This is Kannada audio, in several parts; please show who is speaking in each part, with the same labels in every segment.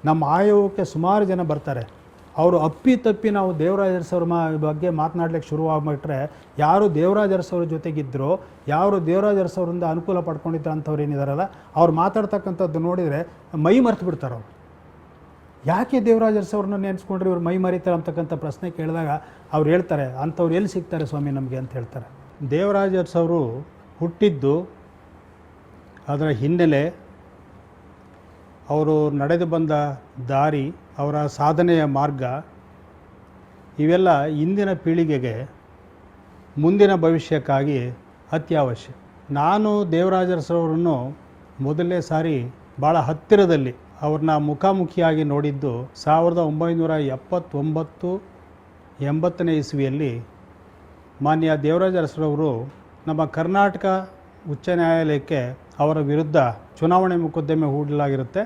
Speaker 1: ನಮ್ಮ ಆಯೋಗಕ್ಕೆ ಸುಮಾರು ಜನ ಬರ್ತಾರೆ. ಅವರು ಅಪ್ಪಿ ನಾವು ದೇವರಾಜ ಅರಸವ್ರ ಬಗ್ಗೆ ಮಾತನಾಡ್ಲಿಕ್ಕೆ ಶುರುವಾಗ್ಬಿಟ್ರೆ ಯಾರು ದೇವರಾಜ ಅರಸವ್ರ ಜೊತೆಗಿದ್ದರೋ, ಯಾರು ದೇವರಾಜ ಅರಸವ್ರಿಂದ ಅನುಕೂಲ ಪಡ್ಕೊಂಡಿದ್ದ ಅಂಥವ್ರು ಏನಿದಾರಲ್ಲ, ಅವ್ರು ಮಾತಾಡ್ತಕ್ಕಂಥದ್ದು ನೋಡಿದರೆ ಮೈ ಮರೆತು ಬಿಡ್ತಾರೆ ಅವರು. ಯಾಕೆ ದೇವರಾಜ ಅರಸವ್ರನ್ನ ನೆನೆಸ್ಕೊಂಡ್ರೆ ಇವ್ರು ಮೈ ಮರಿತಾರೆ ಅಂತಕ್ಕಂಥ ಪ್ರಶ್ನೆ ಕೇಳಿದಾಗ ಅವ್ರು ಹೇಳ್ತಾರೆ, ಅಂಥವ್ರು ಎಲ್ಲಿ ಸಿಗ್ತಾರೆ ಸ್ವಾಮಿ ನಮಗೆ ಅಂತ ಹೇಳ್ತಾರೆ. ದೇವರಾಜ ಅರಸವರು ಹುಟ್ಟಿದ್ದು, ಅದರ ಹಿನ್ನೆಲೆ, ಅವರು ನಡೆದು ಬಂದ ದಾರಿ, ಅವರ ಸಾಧನೆಯ ಮಾರ್ಗ, ಇವೆಲ್ಲ ಇಂದಿನ ಪೀಳಿಗೆಗೆ ಮುಂದಿನ ಭವಿಷ್ಯಕ್ಕಾಗಿ ಅತ್ಯವಶ್ಯ. ನಾನು ದೇವರಾಜ ಅರಸರವರನ್ನು ಮೊದಲನೇ ಸಾರಿ ಭಾಳ ಹತ್ತಿರದಲ್ಲಿ ಅವ್ರನ್ನ ಮುಖಾಮುಖಿಯಾಗಿ ನೋಡಿದ್ದು 1979-80ನೇ ಇಸ್ವಿಯಲ್ಲಿ. ಮಾನ್ಯ ದೇವರಾಜ ಅರಸರವರು ನಮ್ಮ ಕರ್ನಾಟಕ ಉಚ್ಚ ನ್ಯಾಯಾಲಯಕ್ಕೆ ಅವರ ವಿರುದ್ಧ ಚುನಾವಣೆ ಮೊಕದ್ದಮೆ ಹೂಡಲಾಗಿರುತ್ತೆ.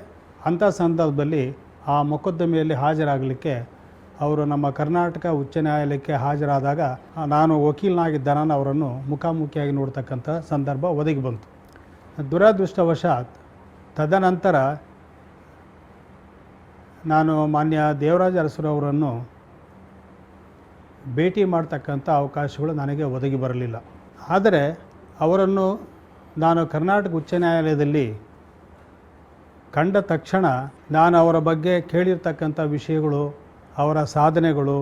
Speaker 1: ಅಂಥ ಸಂದರ್ಭದಲ್ಲಿ ಆ ಮೊಕದ್ದಮೆಯಲ್ಲಿ ಹಾಜರಾಗಲಿಕ್ಕೆ ಅವರು ನಮ್ಮ ಕರ್ನಾಟಕ ಉಚ್ಚ ನ್ಯಾಯಾಲಯಕ್ಕೆ ಹಾಜರಾದಾಗ ನಾನು ವಕೀಲನಾಗಿದ್ದ ನಾನು ಅವರನ್ನು ಮುಖಾಮುಖಿಯಾಗಿ ನೋಡ್ತಕ್ಕಂಥ ಸಂದರ್ಭ ಒದಗಿ ಬಂತು. ದುರದೃಷ್ಟವಶಾತ್ ತದನಂತರ ನಾನು ಮಾನ್ಯ ದೇವರಾಜ ಅರಸರವರನ್ನು ಭೇಟಿ ಮಾಡ್ತಕ್ಕಂಥ ಅವಕಾಶಗಳು ನನಗೆ ಒದಗಿ ಬರಲಿಲ್ಲ. ಆದರೆ ಅವರನ್ನು ನಾನು ಕರ್ನಾಟಕ ಉಚ್ಚ ನ್ಯಾಯಾಲಯದಲ್ಲಿ ಕಂಡ ತಕ್ಷಣ ನಾನು ಅವರ ಬಗ್ಗೆ ಕೇಳಿರ್ತಕ್ಕಂಥ ವಿಷಯಗಳು, ಅವರ ಸಾಧನೆಗಳು,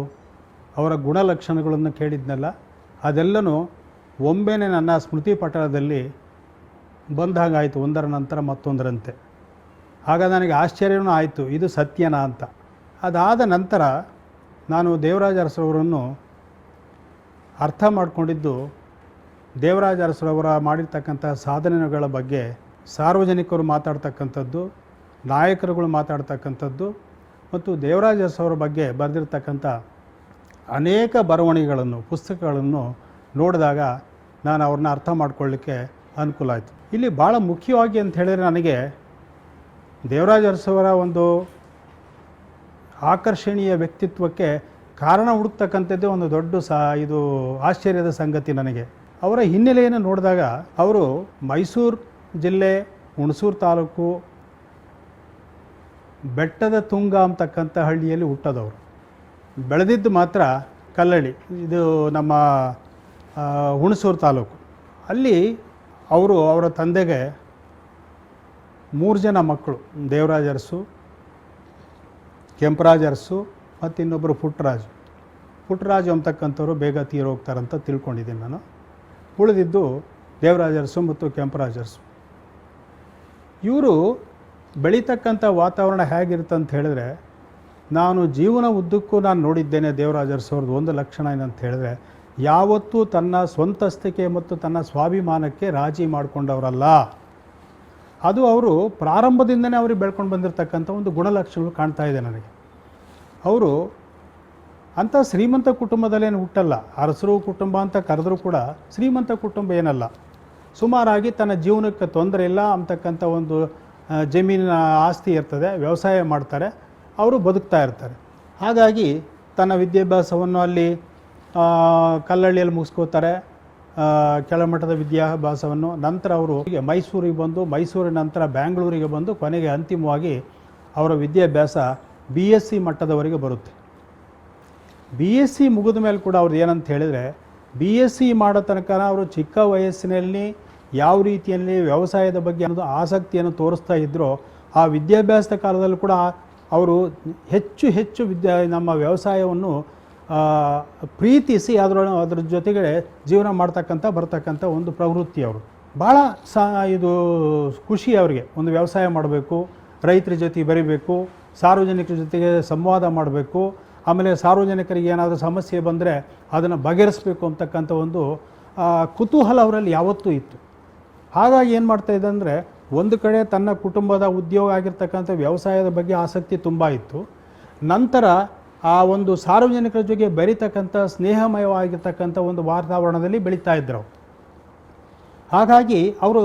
Speaker 1: ಅವರ ಗುಣಲಕ್ಷಣಗಳನ್ನು ಕೇಳಿದ್ನಲ್ಲ, ಅದೆಲ್ಲನೂ ಒಮ್ಮೆನೇ ನನ್ನ ಸ್ಮೃತಿ ಪಟಲದಲ್ಲಿ ಬಂದ ಹಾಗಾಯಿತು, ಒಂದರ ನಂತರ ಮತ್ತೊಂದರಂತೆ. ಆಗ ನನಗೆ ಆಶ್ಚರ್ಯವೂ ಆಯಿತು, ಇದು ಸತ್ಯನಾ ಅಂತ. ಅದಾದ ನಂತರ ನಾನು ದೇವರಾಜ ಅರಸರವರನ್ನು ಅರ್ಥ ಮಾಡಿಕೊಂಡಿದ್ದು, ದೇವರಾಜ ಅರಸರವರ ಮಾಡಿರ್ತಕ್ಕಂಥ ಸಾಧನೆಗಳ ಬಗ್ಗೆ ಸಾರ್ವಜನಿಕರು ಮಾತಾಡ್ತಕ್ಕಂಥದ್ದು, ನಾಯಕರುಗಳು ಮಾತಾಡ್ತಕ್ಕಂಥದ್ದು ಮತ್ತು ದೇವರಾಜ ಅರಸವರ ಬಗ್ಗೆ ಬರೆದಿರ್ತಕ್ಕಂಥ ಅನೇಕ ಬರವಣಿಗೆಗಳನ್ನು, ಪುಸ್ತಕಗಳನ್ನು ನೋಡಿದಾಗ ನಾನು ಅವ್ರನ್ನ ಅರ್ಥ ಮಾಡ್ಕೊಳ್ಳಿಕ್ಕೆ ಅನುಕೂಲ ಆಯಿತು. ಇಲ್ಲಿ ಭಾಳ ಮುಖ್ಯವಾಗಿ ಅಂತ ಹೇಳಿದರೆ ನನಗೆ ದೇವರಾಜ ಅರಸವರ ಒಂದು ಆಕರ್ಷಣೀಯ ವ್ಯಕ್ತಿತ್ವಕ್ಕೆ ಕಾರಣ ಹುಡುಕ್ತಕ್ಕಂಥದ್ದೇ ಒಂದು ದೊಡ್ಡ ಇದು ಆಶ್ಚರ್ಯದ ಸಂಗತಿ ನನಗೆ. ಅವರ ಹಿನ್ನೆಲೆಯನ್ನು ನೋಡಿದಾಗ ಅವರು ಮೈಸೂರು ಜಿಲ್ಲೆ ಹುಣಸೂರು ತಾಲೂಕು ಬೆಟ್ಟದ ತುಂಗ ಅಂತಕ್ಕಂಥ ಹಳ್ಳಿಯಲ್ಲಿ ಹುಟ್ಟದವರು. ಬೆಳೆದಿದ್ದು ಮಾತ್ರ ಕಲ್ಲಳ್ಳಿ, ಇದು ನಮ್ಮ ಹುಣಸೂರು ತಾಲೂಕು. ಅಲ್ಲಿ ಅವರ ತಂದೆಗೆ 3 ಜನ ಮಕ್ಕಳು, ದೇವರಾಜ ಅರಸು, ಕೆಂಪರಾಜ ಅರಸು ಮತ್ತು ಇನ್ನೊಬ್ಬರು ಪುಟ್ಟರಾಜು ಅಂತಕ್ಕಂಥವ್ರು ಬೇಗ ತೀರೋಗ್ತಾರಂತ ತಿಳ್ಕೊಂಡಿದ್ದೀನಿ ನಾನು. ಉಳಿದಿದ್ದು ದೇವರಾಜ ಅರಸು ಮತ್ತು ಕೆಂಪರಾಜ ಅರಸು. ಇವರು ಬೆಳೀತಕ್ಕಂಥ ವಾತಾವರಣ ಹೇಗಿರುತ್ತೆ ಅಂತ ಹೇಳಿದ್ರೆ, ನಾನು ಜೀವನ ಉದ್ದಕ್ಕೂ ನಾನು ನೋಡಿದ್ದೇನೆ ದೇವರಾಜ ಅರಸವ್ರದ್ದು ಒಂದು ಲಕ್ಷಣ ಏನಂತ ಹೇಳಿದ್ರೆ, ಯಾವತ್ತೂ ತನ್ನ ಸ್ವಂತಸ್ತಿಕೆ ಮತ್ತು ತನ್ನ ಸ್ವಾಭಿಮಾನಕ್ಕೆ ರಾಜಿ ಮಾಡಿಕೊಂಡವರಲ್ಲ. ಅದು ಅವರು ಪ್ರಾರಂಭದಿಂದನೇ ಅವ್ರಿಗೆ ಬೆಳ್ಕೊಂಡು ಬಂದಿರತಕ್ಕಂಥ ಒಂದು ಗುಣಲಕ್ಷಣಗಳು ಕಾಣ್ತಾ ಇದೆ ನನಗೆ. ಅವರು ಅಂಥ ಶ್ರೀಮಂತ ಕುಟುಂಬದಲ್ಲೇನು ಹುಟ್ಟಲ್ಲ. ಅರಸರು ಕುಟುಂಬ ಅಂತ ಕರೆದರೂ ಕೂಡ ಶ್ರೀಮಂತ ಕುಟುಂಬ ಏನಲ್ಲ. ಸುಮಾರಾಗಿ ತನ್ನ ಜೀವನಕ್ಕೆ ತೊಂದರೆ ಇಲ್ಲ ಅಂತಕ್ಕಂಥ ಒಂದು ಜಮೀನಿನ ಆಸ್ತಿ ಇರ್ತದೆ, ವ್ಯವಸಾಯ ಮಾಡ್ತಾರೆ, ಅವರು ಬದುಕ್ತಾ ಇರ್ತಾರೆ. ಹಾಗಾಗಿ ತನ್ನ ವಿದ್ಯಾಭ್ಯಾಸವನ್ನು ಅಲ್ಲಿ ಕಲ್ಲಳ್ಳಿಯಲ್ಲಿ ಮುಗಿಸ್ಕೋತಾರೆ, ಕೆಳಮಟ್ಟದ ವಿದ್ಯಾಭ್ಯಾಸವನ್ನು. ನಂತರ ಅವರು ಮೈಸೂರಿಗೆ ಬಂದು, ಮೈಸೂರಿನ ನಂತರ ಬ್ಯಾಂಗ್ಳೂರಿಗೆ ಬಂದು, ಕೊನೆಗೆ ಅಂತಿಮವಾಗಿ ಅವರ ವಿದ್ಯಾಭ್ಯಾಸ BSc ಮಟ್ಟದವರೆಗೆ ಬರುತ್ತೆ. BSc ಮುಗಿದ ಮೇಲೆ ಕೂಡ ಅವ್ರದ್ದು ಏನಂತ ಹೇಳಿದರೆ, BSc ಮಾಡೋ ತನಕ ಅವರು ಚಿಕ್ಕ ವಯಸ್ಸಿನಲ್ಲಿ ಯಾವ ರೀತಿಯಲ್ಲಿ ವ್ಯವಸಾಯದ ಬಗ್ಗೆ ಅನ್ನೋದು ಆಸಕ್ತಿಯನ್ನು ತೋರಿಸ್ತಾ ಇದ್ದರೋ, ಆ ವಿದ್ಯಾಭ್ಯಾಸದ ಕಾಲದಲ್ಲೂ ಕೂಡ ಅವರು ಹೆಚ್ಚು ನಮ್ಮ ವ್ಯವಸಾಯವನ್ನು ಪ್ರೀತಿಸಿ ಅದರ ಜೊತೆಗೆ ಜೀವನ ಬರ್ತಕ್ಕಂಥ ಒಂದು ಪ್ರವೃತ್ತಿ ಅವರು. ಭಾಳ ಇದು ಖುಷಿ ಅವರಿಗೆ. ಒಂದು ವ್ಯವಸಾಯ ಮಾಡಬೇಕು, ರೈತರ ಜೊತೆ ಬರೀಬೇಕು, ಸಾರ್ವಜನಿಕರ ಜೊತೆಗೆ ಸಂವಾದ ಮಾಡಬೇಕು, ಆಮೇಲೆ ಸಾರ್ವಜನಿಕರಿಗೆ ಏನಾದರೂ ಸಮಸ್ಯೆ ಬಂದರೆ ಅದನ್ನು ಬಗೆಹರಿಸಬೇಕು ಅಂತಕ್ಕಂಥ ಒಂದು ಕುತೂಹಲ ಅವರಲ್ಲಿ ಯಾವತ್ತೂ ಇತ್ತು. ಹಾಗಾಗಿ ಏನು ಮಾಡ್ತಾಯಿದ್ದೆ ಅಂದರೆ, ಒಂದು ಕಡೆ ತನ್ನ ಕುಟುಂಬದ ಉದ್ಯೋಗ ಆಗಿರ್ತಕ್ಕಂಥ ವ್ಯವಸಾಯದ ಬಗ್ಗೆ ಆಸಕ್ತಿ ತುಂಬ ಇತ್ತು. ನಂತರ ಆ ಒಂದು ಸಾರ್ವಜನಿಕರ ಜೊತೆಗೆ ಬೆರೀತಕ್ಕಂಥ ಸ್ನೇಹಮಯವಾಗಿರ್ತಕ್ಕಂಥ ಒಂದು ವಾತಾವರಣದಲ್ಲಿ ಬೆಳೀತಾ ಇದ್ದರು. ಹಾಗಾಗಿ ಅವರು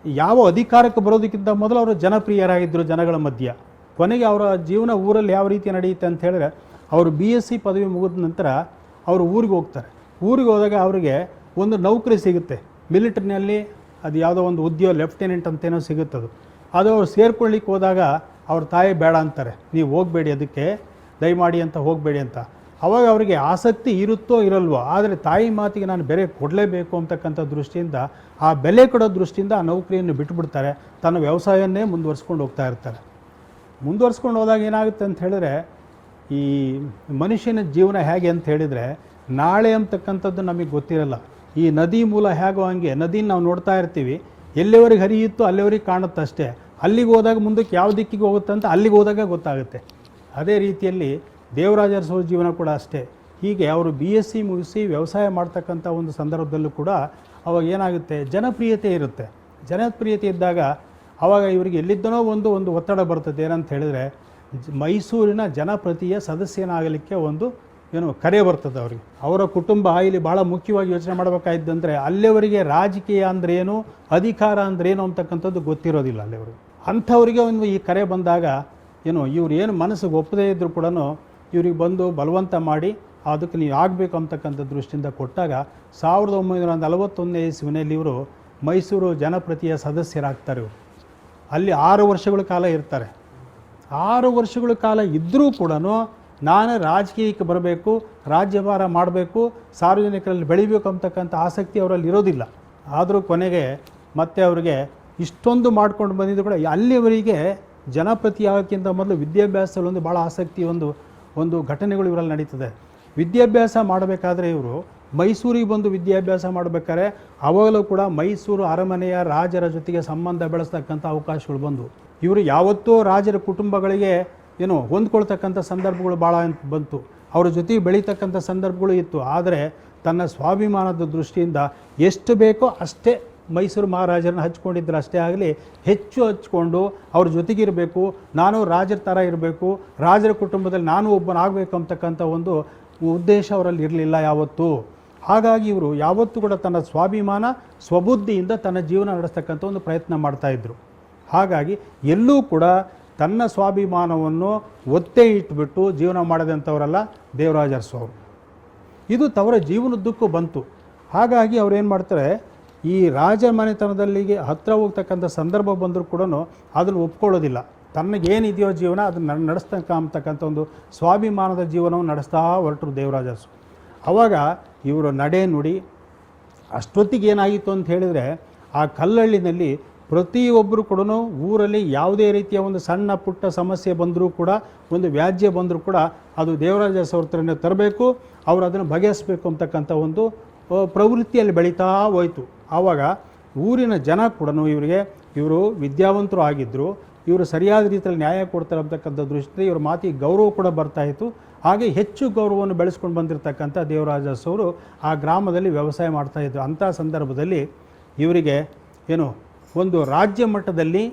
Speaker 1: ಯಾವ ಅಧಿಕಾರಕ್ಕೆ ಬರೋದಕ್ಕಿಂತ ಮೊದಲು ಅವರು ಜನಪ್ರಿಯರಾಗಿದ್ದರು ಜನಗಳ ಮಧ್ಯ. ಕೊನೆಗೆ ಅವರ ಜೀವನ ಊರಲ್ಲಿ ಯಾವ ರೀತಿ ನಡೆಯುತ್ತೆ ಅಂತ ಹೇಳಿದ್ರೆ, ಅವರು BSc ಪದವಿ ಮುಗಿದ ನಂತರ ಅವರು ಊರಿಗೆ ಹೋಗ್ತಾರೆ. ಊರಿಗೆ ಹೋದಾಗ ಅವರಿಗೆ ಒಂದು ನೌಕರಿ ಸಿಗುತ್ತೆ ಮಿಲಿಟ್ರಿನಲ್ಲಿ. ಅದು ಯಾವುದೋ ಒಂದು ಉದ್ಯೋಗ ಲೆಫ್ಟಿನೆಂಟ್ ಅಂತೇನೋ ಸಿಗುತ್ತದು. ಅದು ಅವ್ರು ಸೇರ್ಕೊಳ್ಳಿಕ್ಕೆ ಹೋದಾಗ ಅವ್ರ ತಾಯಿ ಬೇಡ ಅಂತಾರೆ, ನೀವು ಹೋಗಬೇಡಿ ಅದಕ್ಕೆ ದಯಮಾಡಿ ಅಂತ ಹೋಗಬೇಡಿ ಅಂತ. ಅವಾಗ ಅವರಿಗೆ ಆಸಕ್ತಿ ಇರುತ್ತೋ ಇರಲ್ವೋ, ಆದರೆ ತಾಯಿ ಮಾತಿಗೆ ನಾನು ಬೆಲೆ ಕೊಡಲೇಬೇಕು ಅಂತಕ್ಕಂಥ ದೃಷ್ಟಿಯಿಂದ, ಆ ಬೆಲೆ ಕೊಡೋ ದೃಷ್ಟಿಯಿಂದ ಆ ನೌಕರಿಯನ್ನು ಬಿಟ್ಟುಬಿಡ್ತಾರೆ, ತನ್ನ ವ್ಯವಸಾಯವನ್ನೇ ಮುಂದುವರ್ಸ್ಕೊಂಡು ಹೋಗ್ತಾ ಇರ್ತಾರೆ. ಮುಂದುವರ್ಸ್ಕೊಂಡು ಹೋದಾಗ ಏನಾಗುತ್ತೆ ಅಂತ ಹೇಳಿದ್ರೆ, ಈ ಮನುಷ್ಯನ ಜೀವನ ಹೇಗೆ ಅಂತ ಹೇಳಿದರೆ, ನಾಳೆ ಅಂತಕ್ಕಂಥದ್ದು ನಮಗೆ ಗೊತ್ತಿರಲ್ಲ. ಈ ನದಿ ಮೂಲ ಹೇಗೋ ಹಂಗೆ ನದಿನ ನಾವು ನೋಡ್ತಾ ಇರ್ತೀವಿ, ಎಲ್ಲಿವರೆಗೆ ಹರಿಯುತ್ತೋ ಅಲ್ಲಿವರೆಗೆ ಕಾಣುತ್ತೆ ಅಷ್ಟೇ. ಅಲ್ಲಿಗೆ ಹೋದಾಗ ಮುಂದಕ್ಕೆ ಯಾವ ದಿಕ್ಕಿಗೆ ಹೋಗುತ್ತೆ ಅಂತ ಅಲ್ಲಿಗೆ ಹೋದಾಗ ಗೊತ್ತಾಗುತ್ತೆ. ಅದೇ ರೀತಿಯಲ್ಲಿ ದೇವರಾಜ ಅರಸು ಜೀವನ ಕೂಡ ಅಷ್ಟೇ. ಹೀಗೆ ಅವರು BSc ಮುಗಿಸಿ ವ್ಯವಸಾಯ ಮಾಡ್ತಕ್ಕಂಥ ಒಂದು ಸಂದರ್ಭದಲ್ಲೂ ಕೂಡ ಅವಾಗ ಏನಾಗುತ್ತೆ, ಜನಪ್ರಿಯತೆ ಇರುತ್ತೆ. ಜನಪ್ರಿಯತೆ ಇದ್ದಾಗ ಆವಾಗ ಇವರಿಗೆ ಎಲ್ಲಿದ್ದನೋ ಒಂದು ಒತ್ತಡ ಬರ್ತದೆ. ಏನಂತ ಹೇಳಿದರೆ, ಮೈಸೂರಿನ ಜನಪ್ರತಿಯ ಸದಸ್ಯನಾಗಲಿಕ್ಕೆ ಒಂದು ಕರೆ ಬರ್ತದೆ ಅವರಿಗೆ. ಅವರ ಕುಟುಂಬ ಇಲ್ಲಿ ಭಾಳ ಮುಖ್ಯವಾಗಿ ಯೋಚನೆ ಮಾಡಬೇಕಾಗಿದ್ದಂದರೆ, ಅಲ್ಲಿಯವರಿಗೆ ರಾಜಕೀಯ ಅಂದ್ರೇನು, ಅಧಿಕಾರ ಅಂದ್ರೇನು ಅಂತಕ್ಕಂಥದ್ದು ಗೊತ್ತಿರೋದಿಲ್ಲ ಅಲ್ಲಿವರಿಗೆ. ಅಂಥವರಿಗೆ ಈ ಕರೆ ಬಂದಾಗ ಇವ್ರು ಏನು ಮನಸ್ಸಿಗೆ ಒಪ್ಪದೇ ಇದ್ದರೂ ಕೂಡ ಇವ್ರಿಗೆ ಬಂದು ಬಲವಂತ ಮಾಡಿ ಅದಕ್ಕೆ ನೀವು ಆಗಬೇಕು ಅಂತಕ್ಕಂಥ ದೃಷ್ಟಿಯಿಂದ ಕೊಟ್ಟಾಗ 1941ನೇ ಇಸ್ವಿನಲ್ಲಿ ಇವರು ಮೈಸೂರು ಜನಪ್ರತಿಯ ಸದಸ್ಯರಾಗ್ತಾರೆ. ಇವರು ಅಲ್ಲಿ 6 ವರ್ಷಗಳ ಕಾಲ ಇರ್ತಾರೆ. 6 ವರ್ಷಗಳ ಕಾಲ ಇದ್ದರೂ ಕೂಡ ನಾನು ರಾಜಕೀಯಕ್ಕೆ ಬರಬೇಕು, ರಾಜ್ಯಭಾರ ಮಾಡಬೇಕು, ಸಾರ್ವಜನಿಕರಲ್ಲಿ ಬೆಳಿಬೇಕು ಅಂತಕ್ಕಂಥ ಆಸಕ್ತಿ ಅವರಲ್ಲಿ ಇರೋದಿಲ್ಲ. ಆದರೂ ಕೊನೆಗೆ ಮತ್ತೆ ಅವರಿಗೆ ಇಷ್ಟೊಂದು ಮಾಡ್ಕೊಂಡು ಬಂದಿದ್ದು ಕೂಡ ಅಲ್ಲಿವರಿಗೆ ಜನಪ್ರತಿ ಆಗೋಕ್ಕಿಂತ ಮೊದಲು ವಿದ್ಯಾಭ್ಯಾಸದಲ್ಲಿ ಭಾಳ ಆಸಕ್ತಿ ಒಂದು ಘಟನೆಗಳು ಇವರಲ್ಲಿ ನಡೀತದೆ. ವಿದ್ಯಾಭ್ಯಾಸ ಮಾಡಬೇಕಾದ್ರೆ ಇವರು ಮೈಸೂರಿಗೆ ಬಂದು ವಿದ್ಯಾಭ್ಯಾಸ ಮಾಡಬೇಕಾದ್ರೆ ಅವಾಗಲೂ ಕೂಡ ಮೈಸೂರು ಅರಮನೆಯ ರಾಜರ ಜೊತೆಗೆ ಸಂಬಂಧ ಬೆಳೆಸ್ತಕ್ಕಂಥ ಅವಕಾಶಗಳು ಬಂದು, ಇವರು ಯಾವತ್ತೂ ರಾಜರ ಕುಟುಂಬಗಳಿಗೆ ಹೊಂದ್ಕೊಳ್ತಕ್ಕಂಥ ಸಂದರ್ಭಗಳು ಭಾಳ ಬಂತು. ಅವರ ಜೊತೆಗೆ ಬೆಳೀತಕ್ಕಂಥ ಸಂದರ್ಭಗಳು ಇತ್ತು. ಆದರೆ ತನ್ನ ಸ್ವಾಭಿಮಾನದ ದೃಷ್ಟಿಯಿಂದ ಎಷ್ಟು ಬೇಕೋ ಅಷ್ಟೇ ಮೈಸೂರು ಮಹಾರಾಜರನ್ನ ಹಚ್ಕೊಂಡಿದ್ರೆ ಅಷ್ಟೇ ಆಗಲಿ, ಹೆಚ್ಚು ಹಚ್ಕೊಂಡು ಅವ್ರ ಜೊತೆಗಿರಬೇಕು, ನಾನು ರಾಜರ ಥರ ಇರಬೇಕು, ರಾಜರ ಕುಟುಂಬದಲ್ಲಿ ನಾನು ಒಬ್ಬನಾಗಬೇಕು ಅಂತಕ್ಕಂಥ ಒಂದು ಉದ್ದೇಶ ಅವರಲ್ಲಿ ಇರಲಿಲ್ಲ ಯಾವತ್ತೂ. ಹಾಗಾಗಿ ಇವರು ಯಾವತ್ತೂ ಕೂಡ ತನ್ನ ಸ್ವಾಭಿಮಾನ ಸ್ವಬುದ್ಧಿಯಿಂದ ತನ್ನ ಜೀವನ ನಡೆಸ್ತಕ್ಕಂಥ ಒಂದು ಪ್ರಯತ್ನ ಮಾಡ್ತಾಯಿದ್ರು. ಹಾಗಾಗಿ ಎಲ್ಲೂ ಕೂಡ ತನ್ನ ಸ್ವಾಭಿಮಾನವನ್ನು ಒತ್ತೆ ಇಟ್ಬಿಟ್ಟು ಜೀವನ ಮಾಡಿದಂಥವರಲ್ಲ ದೇವರಾಜ ಅರಸು ಅವರು. ಇದು ಅವರ ಜೀವನದ್ದಕ್ಕೂ ಬಂತು. ಹಾಗಾಗಿ ಅವ್ರು ಏನು ಮಾಡ್ತಾರೆ, ಈ ರಾಜ ಮನೆತನದಲ್ಲಿಗೆ ಹತ್ತಿರ ಹೋಗ್ತಕ್ಕಂಥ ಸಂದರ್ಭ ಬಂದರೂ ಕೂಡ ಅದನ್ನು ಒಪ್ಕೊಳ್ಳೋದಿಲ್ಲ. ತನಗೇನಿದೆಯೋ ಜೀವನ ಅದನ್ನು ನಡೆಸ್ತಕ್ಕಂಥ ಒಂದು ಸ್ವಾಭಿಮಾನದ ಜೀವನವನ್ನು ನಡೆಸ್ತಾ ಹೊರಟರು ದೇವರಾಜ ಅರಸು. ಆವಾಗ ಇವರು ನಡೆ ನುಡಿ ಅಷ್ಟೊತ್ತಿಗೆ ಏನಾಗಿತ್ತು ಅಂತ ಹೇಳಿದರೆ, ಆ ಕಲ್ಲಳ್ಳಿನಲ್ಲಿ ಪ್ರತಿಯೊಬ್ಬರು ಕೂಡ ಊರಲ್ಲಿ ಯಾವುದೇ ರೀತಿಯ ಒಂದು ಸಣ್ಣ ಪುಟ್ಟ ಸಮಸ್ಯೆ ಬಂದರೂ ಕೂಡ, ಒಂದು ವ್ಯಾಜ್ಯ ಬಂದರೂ ಕೂಡ ಅದು ದೇವರಾಜ ಅರಸು ಅವ್ರ ಹತ್ರನೇ ತರಬೇಕು, ಅವರು ಅದನ್ನು ಬಗೆಹರಿಸಬೇಕು ಅಂತಕ್ಕಂಥ ಒಂದು ಪ್ರವೃತ್ತಿಯಲ್ಲಿ ಬೆಳೀತಾ ಹೋಯಿತು. ಆವಾಗ ಊರಿನ ಜನ ಕೂಡ ಇವರು ವಿದ್ಯಾವಂತರು ಆಗಿದ್ದರು, ಇವರು ಸರಿಯಾದ ರೀತಿಯಲ್ಲಿ ನ್ಯಾಯ ಕೊಡ್ತಾರೆ ಅಂತಕ್ಕಂಥ ದೃಷ್ಟಿಯಿಂದ ಇವ್ರ ಮಾತಿಗೆ ಗೌರವ ಕೂಡ ಬರ್ತಾಯಿತ್ತು. ಹಾಗೆ ಹೆಚ್ಚು ಗೌರವವನ್ನು ಬೆಳೆಸ್ಕೊಂಡು ಬಂದಿರತಕ್ಕಂಥ ದೇವರಾಜ ಅರಸು ಅವರು ಆ ಗ್ರಾಮದಲ್ಲಿ ವ್ಯವಸಾಯ ಮಾಡ್ತಾಯಿದ್ರು. ಅಂಥ ಸಂದರ್ಭದಲ್ಲಿ ಇವರಿಗೆ ಒಂದು ರಾಜ್ಯ ಮಟ್ಟದಲ್ಲಿ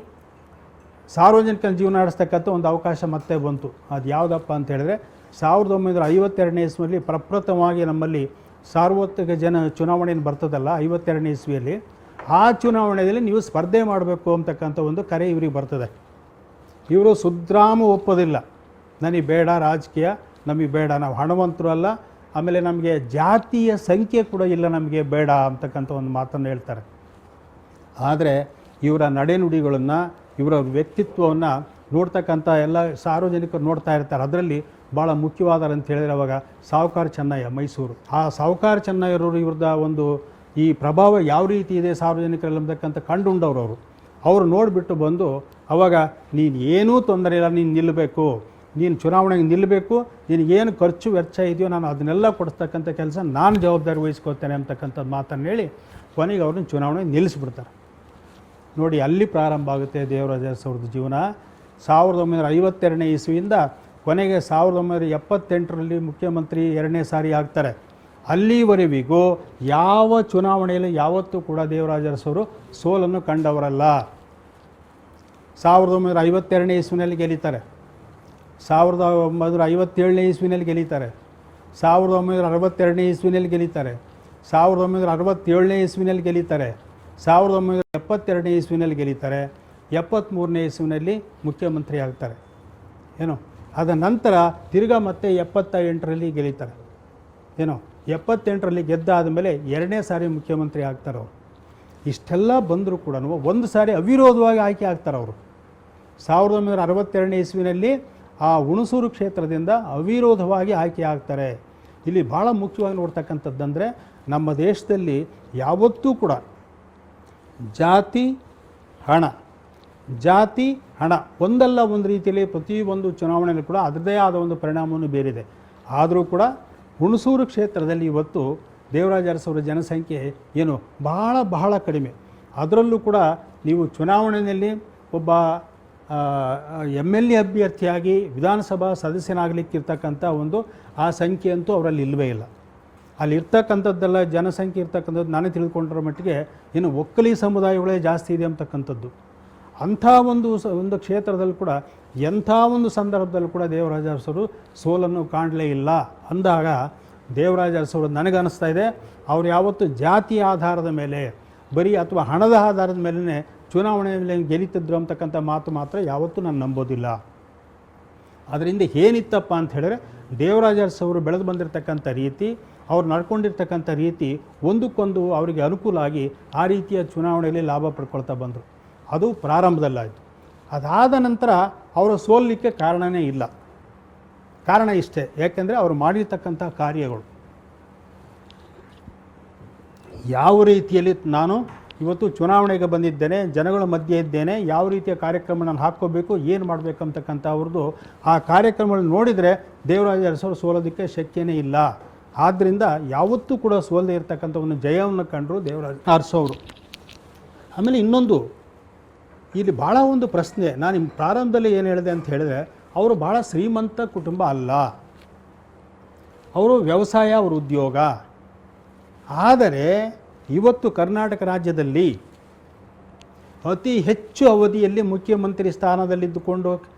Speaker 1: ಸಾರ್ವಜನಿಕ ಜೀವನ ನಡೆಸ್ತಕ್ಕಂಥ ಒಂದು ಅವಕಾಶ ಮತ್ತೆ ಬಂತು. ಅದು ಯಾವುದಪ್ಪ ಅಂತ ಹೇಳಿದ್ರೆ, 1952ನೇ ಇಸ್ವಿಯಲ್ಲಿ ಪ್ರಪ್ರಥಮವಾಗಿ ನಮ್ಮಲ್ಲಿ ಸಾರ್ವತ್ರಿಕ ಚುನಾವಣೆಯನ್ನು ಬರ್ತದಲ್ಲ 52ನೇ ಇಸ್ವಿಯಲ್ಲಿ, ಆ ಚುನಾವಣೆಯಲ್ಲಿ ನೀವು ಸ್ಪರ್ಧೆ ಮಾಡಬೇಕು ಅಂತಕ್ಕಂಥ ಒಂದು ಕರೆ ಇವರಿಗೆ ಬರ್ತದೆ. ಇವರು ಸುದ್ರಾಮ ಒಪ್ಪೋದಿಲ್ಲ, ನನಗೆ ಬೇಡ ರಾಜಕೀಯ, ನಮಗೆ ಬೇಡ, ನಾವು ಹಣವಂತರು ಅಲ್ಲ, ಆಮೇಲೆ ನಮಗೆ ಜಾತಿಯ ಸಂಖ್ಯೆ ಕೂಡ ಇಲ್ಲ, ನಮಗೆ ಬೇಡ ಅಂತಕ್ಕಂಥ ಒಂದು ಮಾತನ್ನು ಹೇಳ್ತಾರೆ. ಆದರೆ ಇವರ ನಡೆನುಡಿಗಳನ್ನು, ಇವರ ವ್ಯಕ್ತಿತ್ವವನ್ನು ನೋಡ್ತಕ್ಕಂಥ ಎಲ್ಲ ಸಾರ್ವಜನಿಕರು ನೋಡ್ತಾ ಇರ್ತಾರೆ. ಅದರಲ್ಲಿ ಭಾಳ ಮುಖ್ಯವಾದ ಅಂತ ಹೇಳಿದರೆ ಅವಾಗ ಸಾಹುಕಾರ ಚೆನ್ನಯ್ಯ ಮೈಸೂರು, ಆ ಸಾಹುಕಾರ ಚೆನ್ನಯ್ಯರವರು ಇವ್ರದ್ದು ಈ ಪ್ರಭಾವ ಯಾವ ರೀತಿ ಇದೆ ಸಾರ್ವಜನಿಕರಲ್ಲಿ ಅಂತಕ್ಕಂಥ ಕಂಡುಂಡವರು ಅವರು ನೋಡಿಬಿಟ್ಟು ಬಂದು, ಅವಾಗ ನೀನು ಏನೂ ತೊಂದರೆ ಇಲ್ಲ, ನೀನು ನಿಲ್ಲಬೇಕು, ನೀನು ಚುನಾವಣೆಗೆ ನಿಲ್ಲಬೇಕು, ನಿನಗೇನು ಖರ್ಚು ವೆಚ್ಚ ಇದೆಯೋ ನಾನು ಅದನ್ನೆಲ್ಲ ಕೊಡಿಸ್ತಕ್ಕಂಥ ಕೆಲಸ ನಾನು ಜವಾಬ್ದಾರಿ ವಹಿಸ್ಕೊಳ್ತೇನೆ ಅಂತಕ್ಕಂಥ ಮಾತನ್ನು ಹೇಳಿ ಕೊನೆಗೆ ಅವ್ರನ್ನ ಚುನಾವಣೆ ನಿಲ್ಲಿಸ್ಬಿಡ್ತಾರೆ. ನೋಡಿ, ಅಲ್ಲಿ ಪ್ರಾರಂಭ ಆಗುತ್ತೆ ದೇವರಾಜ ಅರಸು ಅವ್ರದ್ದು ಜೀವನ. 1952ನೇ ಇಸ್ವಿಯಿಂದ ಕೊನೆಗೆ 1978ರಲ್ಲಿ ಮುಖ್ಯಮಂತ್ರಿ 2ನೇ ಸಾರಿ ಆಗ್ತಾರೆ. ಅಲ್ಲಿವರೆವಿಗೂ ಯಾವ ಚುನಾವಣೆಯಲ್ಲಿ ಯಾವತ್ತೂ ಕೂಡ ದೇವರಾಜ ಅರಸು ಅವರು ಸೋಲನ್ನು ಕಂಡವರಲ್ಲ. 1952ನೇ ಇಸ್ವಿನಲ್ಲಿ ಗೆಲ್ಲೀತಾರೆ, 1957ನೇ ಇಸ್ವಿನಲ್ಲಿ ಗೆಲ್ಲೀತಾರೆ, 1962ನೇ ಇಸ್ವಿನಲ್ಲಿ ಗೆಲ್ಲೀತಾರೆ, 1967ನೇ ಇಸ್ವಿನಲ್ಲಿ ಗೆಲ್ಲೀತಾರೆ, 1972ನೇ ಇಸ್ವಿನಲ್ಲಿ ಗೆಲ್ಲೀತಾರೆ, 73ನೇ ಇಸ್ವಿನಲ್ಲಿ ಮುಖ್ಯಮಂತ್ರಿ ಆಗ್ತಾರೆ. ಅದ ನಂತರ ತಿರ್ಗಾ ಮತ್ತೆ 78ರಲ್ಲಿ ಗೆಲ್ಲೀತಾರೆ. 78ರಲ್ಲಿ ಗೆದ್ದಾದ ಮೇಲೆ 2ನೇ ಸಾರಿ ಮುಖ್ಯಮಂತ್ರಿ ಆಗ್ತಾರೆ ಅವರು. ಇಷ್ಟೆಲ್ಲ ಬಂದರೂ ಕೂಡ ಒಂದು ಸಾರಿ ಅವಿರೋಧವಾಗಿ ಆಯ್ಕೆ ಆಗ್ತಾರೆ ಅವರು. 1962ನೇ ಇಸ್ವಿನಲ್ಲಿ ಆ ಹುಣಸೂರು ಕ್ಷೇತ್ರದಿಂದ ಅವಿರೋಧವಾಗಿ ಆಯ್ಕೆ ಆಗ್ತಾರೆ. ಇಲ್ಲಿ ಭಾಳ ಮುಖ್ಯವಾಗಿ ನೋಡ್ತಕ್ಕಂಥದ್ದಂದರೆ ನಮ್ಮ ದೇಶದಲ್ಲಿ ಯಾವತ್ತೂ ಕೂಡ ಜಾತಿ ಹಣ ಒಂದಲ್ಲ ಒಂದು ರೀತಿಯಲ್ಲಿ ಪ್ರತಿಯೊಂದು ಚುನಾವಣೆಯಲ್ಲಿ ಕೂಡ ಅದರದೇ ಆದ ಒಂದು ಪರಿಣಾಮವನ್ನು ಬೀರಿದೆ. ಆದರೂ ಕೂಡ ಹುಣಸೂರು ಕ್ಷೇತ್ರದಲ್ಲಿ ಇವತ್ತು ದೇವರಾಜ ಅರಸವರ ಜನಸಂಖ್ಯೆ ಏನು ಬಹಳ ಕಡಿಮೆ. ಅದರಲ್ಲೂ ಕೂಡ ನೀವು ಚುನಾವಣೆಯಲ್ಲಿ ಒಬ್ಬ MLA ಅಭ್ಯರ್ಥಿಯಾಗಿ ವಿಧಾನಸಭಾ ಸದಸ್ಯನಾಗಲಿಕ್ಕಿರ್ತಕ್ಕಂಥ ಒಂದು ಆ ಸಂಖ್ಯೆ ಅಂತೂ ಅವರಲ್ಲಿ ಇಲ್ಲವೇ ಇಲ್ಲ. ಅಲ್ಲಿ ಇರ್ತಕ್ಕಂಥದ್ದೆಲ್ಲ ಜನಸಂಖ್ಯೆ ಇರ್ತಕ್ಕಂಥದ್ದು ನಾನು ತಿಳ್ಕೊಂಡಿರೋ ಮಟ್ಟಿಗೆ ಇನ್ನು ಒಕ್ಕಲಿ ಸಮುದಾಯಗಳೇ ಜಾಸ್ತಿ ಇದೆ ಅಂತಕ್ಕಂಥದ್ದು. ಅಂಥ ಒಂದು ಕ್ಷೇತ್ರದಲ್ಲಿ ಕೂಡ ಎಂಥ ಒಂದು ಸಂದರ್ಭದಲ್ಲೂ ಕೂಡ ದೇವರಾಜ ಅರಸರು ಸೋಲನ್ನು ಕಾಣಲೇ ಇಲ್ಲ ಅಂದಾಗ ದೇವರಾಜ ಅರಸರು ನನಗನ್ನಿಸ್ತಾ ಇದೆ ಅವರು ಯಾವತ್ತು ಜಾತಿ ಆಧಾರದ ಮೇಲೆ ಬರೀ ಅಥವಾ ಹಣದ ಆಧಾರದ ಮೇಲೇ ಚುನಾವಣೆಯಲ್ಲಿ ಗೆಲ್ಲಿತಿದ್ರು ಅಂತಕ್ಕಂಥ ಮಾತು ಮಾತ್ರ ಯಾವತ್ತೂ ನಾನು ನಂಬೋದಿಲ್ಲ. ಅದರಿಂದ ಏನಿತ್ತಪ್ಪ ಅಂತ ಹೇಳಿದ್ರೆ ದೇವರಾಜ ಅರಸವರು ಬೆಳೆದು ಬಂದಿರತಕ್ಕಂಥ ರೀತಿ, ಅವ್ರು ನಡ್ಕೊಂಡಿರ್ತಕ್ಕಂಥ ರೀತಿ ಒಂದಕ್ಕೊಂದು ಅವರಿಗೆ ಅನುಕೂಲ ಆಗಿ ಆ ರೀತಿಯ ಚುನಾವಣೆಯಲ್ಲಿ ಲಾಭ ಪಡ್ಕೊಳ್ತಾ ಬಂದರು. ಅದು ಪ್ರಾರಂಭದಲ್ಲಾಯಿತು. ಅದಾದ ನಂತರ ಅವರು ಸೋಲಲಿಕ್ಕೆ ಕಾರಣನೇ ಇಲ್ಲ. ಕಾರಣ ಇಷ್ಟೇ, ಯಾಕೆಂದರೆ ಅವರು ಮಾಡಿರ್ತಕ್ಕಂಥ ಕಾರ್ಯಗಳು ಯಾವ ರೀತಿಯಲ್ಲಿ ನಾನು ಇವತ್ತು ಚುನಾವಣೆಗೆ ಬಂದಿದ್ದೇನೆ, ಜನಗಳ ಮಧ್ಯೆ ಇದ್ದೇನೆ, ಯಾವ ರೀತಿಯ ಕಾರ್ಯಕ್ರಮ ನಾನು ಹಾಕ್ಕೋಬೇಕು, ಏನು ಮಾಡಬೇಕು ಅಂತಕ್ಕಂಥ ಅವ್ರದ್ದು ಆ ಕಾರ್ಯಕ್ರಮಗಳನ್ನು ನೋಡಿದರೆ ದೇವರಾಜ ಅರಸರು ಸೋಲೋದಕ್ಕೆ ಶಕ್ಯನೇ ಇಲ್ಲ. ಆದ್ದರಿಂದ ಯಾವತ್ತೂ ಕೂಡ ಸೋಲದೇ ಇರತಕ್ಕಂಥ ಒಂದು ಜಯವನ್ನು ಕಂಡರು ದೇವರಾಜ ಅರಸವರು. ಆಮೇಲೆ ಇನ್ನೊಂದು ಇಲ್ಲಿ ಭಾಳ ಒಂದು ಪ್ರಶ್ನೆ, ನಾನು ನಿಮ್ಮ ಪ್ರಾರಂಭದಲ್ಲಿ ಏನು ಹೇಳಿದೆ ಅಂತ ಹೇಳಿದ್ರೆ ಅವರು ಭಾಳ ಶ್ರೀಮಂತ ಕುಟುಂಬ ಅಲ್ಲ, ಅವರು ವ್ಯವಸಾಯ, ಅವರು ಉದ್ಯೋಗ. ಆದರೆ ಇವತ್ತು ಕರ್ನಾಟಕ ರಾಜ್ಯದಲ್ಲಿ ಅತಿ ಹೆಚ್ಚು ಅವಧಿಯಲ್ಲಿ ಮುಖ್ಯಮಂತ್ರಿ ಸ್ಥಾನದಲ್ಲಿದ್ದುಕೊಂಡು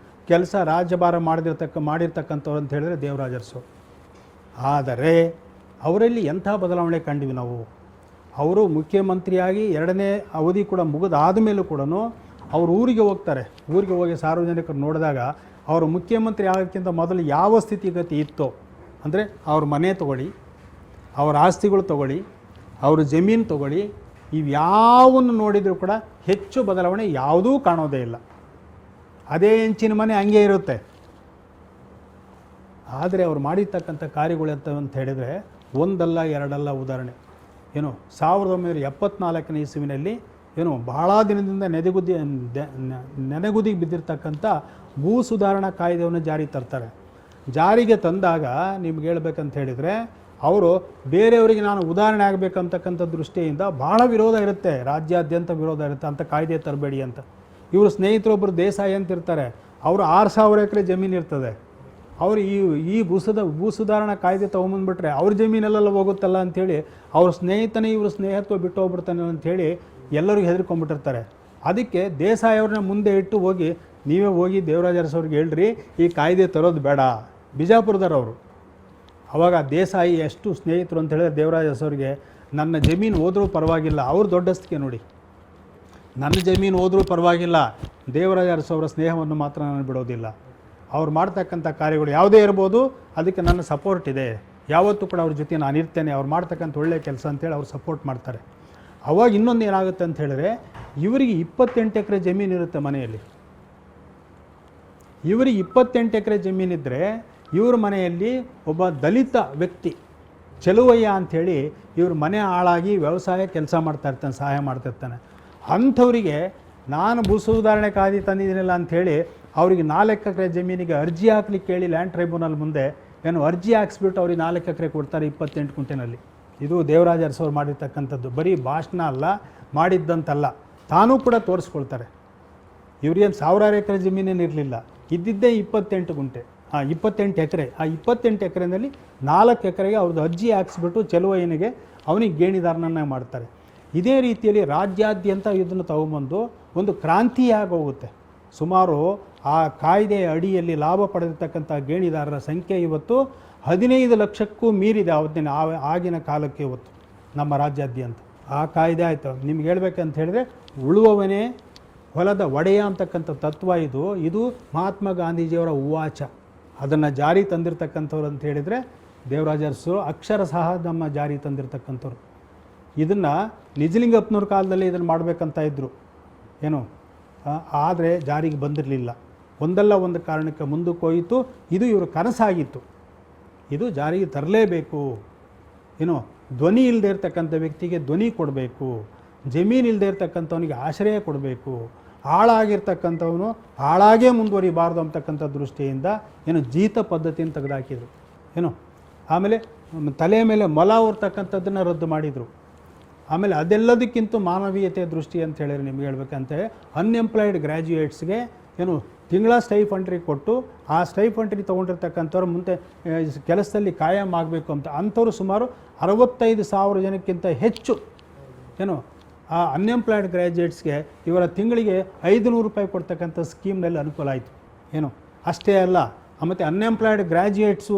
Speaker 1: ಕೆಲಸ ರಾಜ್ಯಭಾರ ಮಾಡಿರ್ತಕ್ಕಂಥವ್ರು ಅಂತ ಹೇಳಿದ್ರೆ ದೇವರಾಜ ಅರಸರು. ಆದರೆ ಅವರಲ್ಲಿ ಎಂಥ ಬದಲಾವಣೆ ಕಂಡಿವಿ ನಾವು. ಅವರು ಮುಖ್ಯಮಂತ್ರಿಯಾಗಿ 2ನೇ ಅವಧಿ ಕೂಡ ಮುಗಿದಾದ ಮೇಲೂ ಕೂಡ ಅವರು ಊರಿಗೆ ಹೋಗ್ತಾರೆ. ಊರಿಗೆ ಹೋಗಿ ಸಾರ್ವಜನಿಕರು ನೋಡಿದಾಗ ಅವರು ಮುಖ್ಯಮಂತ್ರಿ ಆಗೋಕ್ಕಿಂತ ಮೊದಲು ಯಾವ ಸ್ಥಿತಿಗತಿ ಇತ್ತೋ, ಅಂದರೆ ಅವ್ರ ಮನೆ ತೊಗೊಳ್ಳಿ, ಅವ್ರ ಆಸ್ತಿಗಳು ತೊಗೊಳ್ಳಿ, ಅವ್ರ ಜಮೀನು ತೊಗೊಳ್ಳಿ, ಇವ್ಯಾವನ್ನು ನೋಡಿದರೂ ಕೂಡ ಹೆಚ್ಚು ಬದಲಾವಣೆ ಯಾವುದೂ ಕಾಣೋದೇ ಇಲ್ಲ. ಅದೇ ಹೆಂಚಿನ ಮನೆ ಹಂಗೆ ಇರುತ್ತೆ. ಆದರೆ ಅವ್ರು ಮಾಡಿರ್ತಕ್ಕಂಥ ಕಾರ್ಯಗಳು ಅಂತ ಹೇಳಿದರೆ ಒಂದಲ್ಲ ಎರಡಲ್ಲ ಉದಾಹರಣೆ. ಏನು 1974ನೇ ಇಸ್ವಿನಲ್ಲಿ ಏನು ಬಹಳ ದಿನದಿಂದ ನೆನೆಗುದಿಗೆ ಬಿದ್ದಿರ್ತಕ್ಕಂಥ ಭೂ ಸುಧಾರಣಾ ಕಾಯ್ದೆಯನ್ನು ಜಾರಿಗೆ ತರ್ತಾರೆ. ಜಾರಿಗೆ ತಂದಾಗ ನಿಮ್ಗೆ ಹೇಳ್ಬೇಕಂತ ಹೇಳಿದರೆ ಅವರು ಬೇರೆಯವರಿಗೆ ನಾನು ಉದಾಹರಣೆ ಆಗಬೇಕಂತಕ್ಕಂಥ ದೃಷ್ಟಿಯಿಂದ ಭಾಳ ವಿರೋಧ ಇರುತ್ತೆ, ರಾಜ್ಯಾದ್ಯಂತ ವಿರೋಧ ಇರುತ್ತೆ, ಅಂತ ಕಾಯ್ದೆ ತರಬೇಡಿ ಅಂತ. ಇವರು ಸ್ನೇಹಿತರೊಬ್ಬರು ದೇಸಾಯಿ ಅಂತ ಇರ್ತಾರೆ, ಅವರು 6000 ಎಕರೆ ಜಮೀನು ಇರ್ತದೆ. ಅವರು ಈ ಭೂ ಸುಧಾರಣಾ ಕಾಯ್ದೆ ತೊಗೊಂಬಂದ್ಬಿಟ್ರೆ ಅವ್ರ ಜಮೀನೆಲ್ಲ ಹೋಗುತ್ತಲ್ಲ ಅಂಥೇಳಿ ಅವ್ರ ಸ್ನೇಹಿತನೇ ಇವರು ಸ್ನೇಹತ್ವ ಬಿಟ್ಟು ಹೋಗ್ಬಿಡ್ತಾನೆ ಅಂಥೇಳಿ ಎಲ್ಲರಿಗೂ ಹೆದರ್ಕೊಂಡ್ಬಿಟ್ಟಿರ್ತಾರೆ. ಅದಕ್ಕೆ ದೇಸಾಯಿ ಅವ್ರನ್ನ ಮುಂದೆ ಇಟ್ಟು ಹೋಗಿ ನೀವೇ ಹೋಗಿ ದೇವರಾಜ ಅರಸವ್ರಿಗೆ ಹೇಳ್ರಿ ಈ ಕಾಯ್ದೆ ತರೋದು ಬೇಡ, ಬಿಜಾಪುರದವರು. ಅವಾಗ ದೇಸಾಯಿ ಎಷ್ಟು ಸ್ನೇಹಿತರು ಅಂತ ಹೇಳಿದ್ರೆ ದೇವರಾಜ ಅರಸವ್ರಿಗೆ ನನ್ನ ಜಮೀನು ಹೋದರೂ ಪರವಾಗಿಲ್ಲ, ಅವ್ರು ದೊಡ್ಡಸ್ತಿಗೆ ನೋಡಿ, ನನ್ನ ಜಮೀನು ಹೋದರೂ ಪರವಾಗಿಲ್ಲ, ದೇವರಾಜ ಅರಸವರ ಸ್ನೇಹವನ್ನು ಮಾತ್ರ ನಾನು ಬಿಡೋದಿಲ್ಲ. ಅವ್ರು ಮಾಡ್ತಕ್ಕಂಥ ಕಾರ್ಯಗಳು ಯಾವುದೇ ಇರ್ಬೋದು, ಅದಕ್ಕೆ ನನ್ನ ಸಪೋರ್ಟ್ ಇದೆ, ಯಾವತ್ತೂ ಕೂಡ ಅವ್ರ ಜೊತೆ ನಾನು ಇರ್ತೇನೆ, ಅವ್ರು ಮಾಡ್ತಕ್ಕಂಥ ಒಳ್ಳೆಯ ಕೆಲಸ ಅಂತೇಳಿ ಅವ್ರು ಸಪೋರ್ಟ್ ಮಾಡ್ತಾರೆ. ಅವಾಗ ಇನ್ನೊಂದು ಏನಾಗುತ್ತೆ ಅಂತ ಹೇಳಿದ್ರೆ ಇವರಿಗೆ 28 ಎಕರೆ ಜಮೀನು ಇರುತ್ತೆ ಮನೆಯಲ್ಲಿ. ಇವರಿಗೆ 28 ಎಕರೆ ಜಮೀನಿದ್ದರೆ ಇವ್ರ ಮನೆಯಲ್ಲಿ ಒಬ್ಬ ದಲಿತ ವ್ಯಕ್ತಿ ಚೆಲುವಯ್ಯ ಅಂಥೇಳಿ ಇವ್ರ ಮನೆ ಹಾಳಾಗಿ ವ್ಯವಸಾಯ ಕೆಲಸ ಮಾಡ್ತಾಯಿರ್ತಾನೆ, ಸಹಾಯ ಮಾಡ್ತಿರ್ತಾನೆ. ಅಂಥವರಿಗೆ ನಾನು ಭೂ ಸುಧಾರಣೆ ಕಾಯ್ದೆ ತಂದಿದ್ದೀನಿಲ್ಲ ಅಂಥೇಳಿ ಅವರಿಗೆ 4 ಎಕರೆ ಜಮೀನಿಗೆ ಅರ್ಜಿ ಹಾಕ್ಲಿಕ್ಕೆ ಹೇಳಿ ಲ್ಯಾಂಡ್ ಟ್ರೈಬ್ಯುನಲ್ ಮುಂದೆ ಏನು ಅರ್ಜಿ ಹಾಕ್ಸ್ಬಿಟ್ಟು ಅವ್ರಿಗೆ 4 ಎಕರೆ ಕೊಡ್ತಾರೆ 28 ಗುಂಟೆನಲ್ಲಿ. ಇದು ದೇವರಾಜ ಅರಸವ್ರು ಮಾಡಿರ್ತಕ್ಕಂಥದ್ದು. ಬರೀ ಭಾಷಣ ಅಲ್ಲ, ಮಾಡಿದ್ದಂತಲ್ಲ, ತಾನೂ ಕೂಡ ತೋರಿಸ್ಕೊಳ್ತಾರೆ. ಇವ್ರಿಗೇನು 1000 ಎಕರೆ ಜಮೀನೇನು ಇರಲಿಲ್ಲ, ಇದ್ದಿದ್ದೇ 28 ಗುಂಟೆ, 28 ಎಕರೆ. ಆ 28 ಎಕರೆನಲ್ಲಿ 4 ಎಕರೆಗೆ ಅವ್ರದ್ದು ಅರ್ಜಿ ಹಾಕ್ಸ್ಬಿಟ್ಟು ಚೆಲುವಯ್ಯನಿಗೆ ಅವನಿಗೆ ಗೇಣಿದಾರನನ್ನ ಮಾಡ್ತಾರೆ. ಇದೇ ರೀತಿಯಲ್ಲಿ ರಾಜ್ಯಾದ್ಯಂತ ಇದನ್ನು ತಗೊಂಬಂದು ಒಂದು ಕ್ರಾಂತಿಯಾಗಿ ಹೋಗುತ್ತೆ. ಸುಮಾರು ಆ ಕಾಯ್ದೆಯ ಅಡಿಯಲ್ಲಿ ಲಾಭ ಪಡೆದಿರ್ತಕ್ಕಂಥ ಗೇಣಿದಾರರ ಸಂಖ್ಯೆ ಇವತ್ತು 15 ಲಕ್ಷಕ್ಕೂ ಮೀರಿದೆ ಆಗಿನ ಕಾಲಕ್ಕೆ ಇವತ್ತು ನಮ್ಮ ರಾಜ್ಯಾದ್ಯಂತ. ಆ ಕಾಯ್ದೆ ಆಯಿತು. ನಿಮ್ಗೆ ಹೇಳ್ಬೇಕಂತ ಹೇಳಿದ್ರೆ ಉಳುವವನೇ ಹೊಲದ ಒಡೆಯ ಅಂತಕ್ಕಂಥ ತತ್ವ ಇದು ಮಹಾತ್ಮ ಗಾಂಧೀಜಿಯವರ ಉವಾಚ. ಅದನ್ನು ಜಾರಿ ತಂದಿರತಕ್ಕಂಥವ್ರು ಅಂತ ಹೇಳಿದರೆ ದೇವರಾಜ ಅರಸರು ಅಕ್ಷರ ಸಹ ನಮ್ಮ ಜಾರಿ ತಂದಿರತಕ್ಕಂಥವ್ರು. ಇದನ್ನು ನಿಜಲಿಂಗಪ್ಪನವ್ರ ಕಾಲದಲ್ಲಿ ಇದನ್ನು ಮಾಡಬೇಕಂತ ಇದ್ದರು. ಏನು ಆದರೆ ಜಾರಿಗೆ ಬಂದಿರಲಿಲ್ಲ. ಒಂದಲ್ಲ ಒಂದು ಕಾರಣಕ್ಕೆ ಮುಂದಕ್ಕೆ ಹೋಯಿತು. ಇದು ಇವರು ಕನಸಾಗಿತ್ತು. ಇದು ಜಾರಿಗೆ ತರಲೇಬೇಕು. ಏನು, ಧ್ವನಿ ಇಲ್ಲದೆ ಇರ್ತಕ್ಕಂಥ ವ್ಯಕ್ತಿಗೆ ಧ್ವನಿ ಕೊಡಬೇಕು, ಜಮೀನು ಇಲ್ಲದೆ ಇರ್ತಕ್ಕಂಥವನಿಗೆ ಆಶ್ರಯ ಕೊಡಬೇಕು, ಹಾಳಾಗಿರ್ತಕ್ಕಂಥವನು ಹಾಳಾಗೇ ಮುಂದುವರಿಬಾರ್ದು ಅಂತಕ್ಕಂಥ ದೃಷ್ಟಿಯಿಂದ ಏನು ಜೀತ ಪದ್ಧತಿಯನ್ನು ತೆಗೆದುಹಾಕಿದರು. ಏನು, ಆಮೇಲೆ ತಲೆ ಮೇಲೆ ಮೊಲ ಹೊರ್ತಕ್ಕಂಥದ್ದನ್ನು ರದ್ದು ಮಾಡಿದರು. ಆಮೇಲೆ ಅದೆಲ್ಲದಕ್ಕಿಂತ ಮಾನವೀಯತೆಯ ದೃಷ್ಟಿ ಅಂತ ಹೇಳಿದ್ರೆ ನಿಮ್ಗೆ ಹೇಳ್ಬೇಕಂತೆ, ಅನ್ಎಂಪ್ಲಾಯ್ಡ್ ಗ್ರ್ಯಾಜುಯೇಟ್ಸ್ಗೆ ಏನು ತಿಂಗಳ ಸ್ಟೈಫಂಡ್ರಿ ಕೊಟ್ಟು ಆ ಸ್ಟೈಫಂಡ್ರಿ ತೊಗೊಂಡಿರ್ತಕ್ಕಂಥವ್ರು ಮುಂದೆ ಕೆಲಸದಲ್ಲಿ ಕಾಯಂ ಆಗಬೇಕು ಅಂತ ಅಂಥವ್ರು ಸುಮಾರು 65,000 ಜನಕ್ಕಿಂತ ಹೆಚ್ಚು ಏನು ಆ ಅನ್ಎಂಪ್ಲಾಯ್ಡ್ ಗ್ರ್ಯಾಜುಯೇಟ್ಸ್ಗೆ ಇವರ ತಿಂಗಳಿಗೆ 500 ರೂಪಾಯಿ ಕೊಡ್ತಕ್ಕಂಥ ಸ್ಕೀಮ್ನಲ್ಲಿ ಅನುಕೂಲ ಆಯಿತು. ಏನು ಅಷ್ಟೇ ಅಲ್ಲ, ಮತ್ತು ಅನ್ಎಂಪ್ಲಾಯ್ಡ್ ಗ್ರ್ಯಾಜುಯೇಟ್ಸು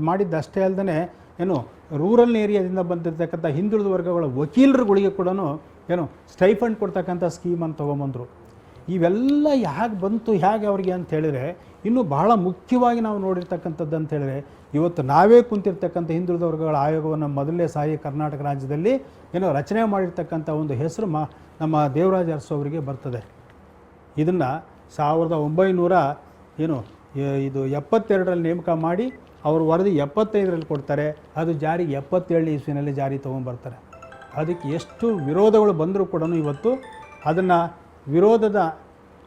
Speaker 1: ಮಾಡಿದ್ದು ಅಷ್ಟೇ ಅಲ್ಲದೆ ಏನು ರೂರಲ್ ಏರಿಯಾದಿಂದ ಬಂದಿರತಕ್ಕಂಥ ಹಿಂದುಳಿದ ವರ್ಗಗಳ ವಕೀಲರುಗಳಿಗೆ ಕೂಡ ಏನು ಸ್ಟೈಫಂಡ್ ಕೊಡ್ತಕ್ಕಂಥ ಸ್ಕೀಮನ್ನು ತೊಗೊಂಬಂದರು. ಇವೆಲ್ಲ ಹೇಗೆ ಬಂತು ಹೇಗೆ ಅವ್ರಿಗೆ ಅಂತ ಹೇಳಿದರೆ, ಇನ್ನೂ ಬಹಳ ಮುಖ್ಯವಾಗಿ ನಾವು ನೋಡಿರ್ತಕ್ಕಂಥದ್ದು ಅಂತ ಹೇಳಿದ್ರೆ, ಇವತ್ತು ನಾವೇ ಕುಂತಿರ್ತಕ್ಕಂಥ ಹಿಂದುಳಿದ ವರ್ಗಗಳ ಆಯೋಗವನ್ನು ಮೊದಲನೇ ಸಾರಿ ಕರ್ನಾಟಕ ರಾಜ್ಯದಲ್ಲಿ ಏನೋ ರಚನೆ ಮಾಡಿರ್ತಕ್ಕಂಥ ಒಂದು ಹೆಸರು ನಮ್ಮ ದೇವರಾಜ ಅರಸು ಅವರಿಗೆ ಬರ್ತದೆ. ಇದನ್ನು 1972 ನೇಮಕ ಮಾಡಿ ಅವರು ವರದಿ 75 ಕೊಡ್ತಾರೆ. ಅದು ಜಾರಿಗೆ 77 ಇಸ್ವಿನಲ್ಲಿ ಜಾರಿ ತೊಗೊಂಡ್ಬರ್ತಾರೆ. ಅದಕ್ಕೆ ಎಷ್ಟು ವಿರೋಧಗಳು ಬಂದರೂ ಕೂಡ ಇವತ್ತು ಅದನ್ನು ವಿರೋಧದ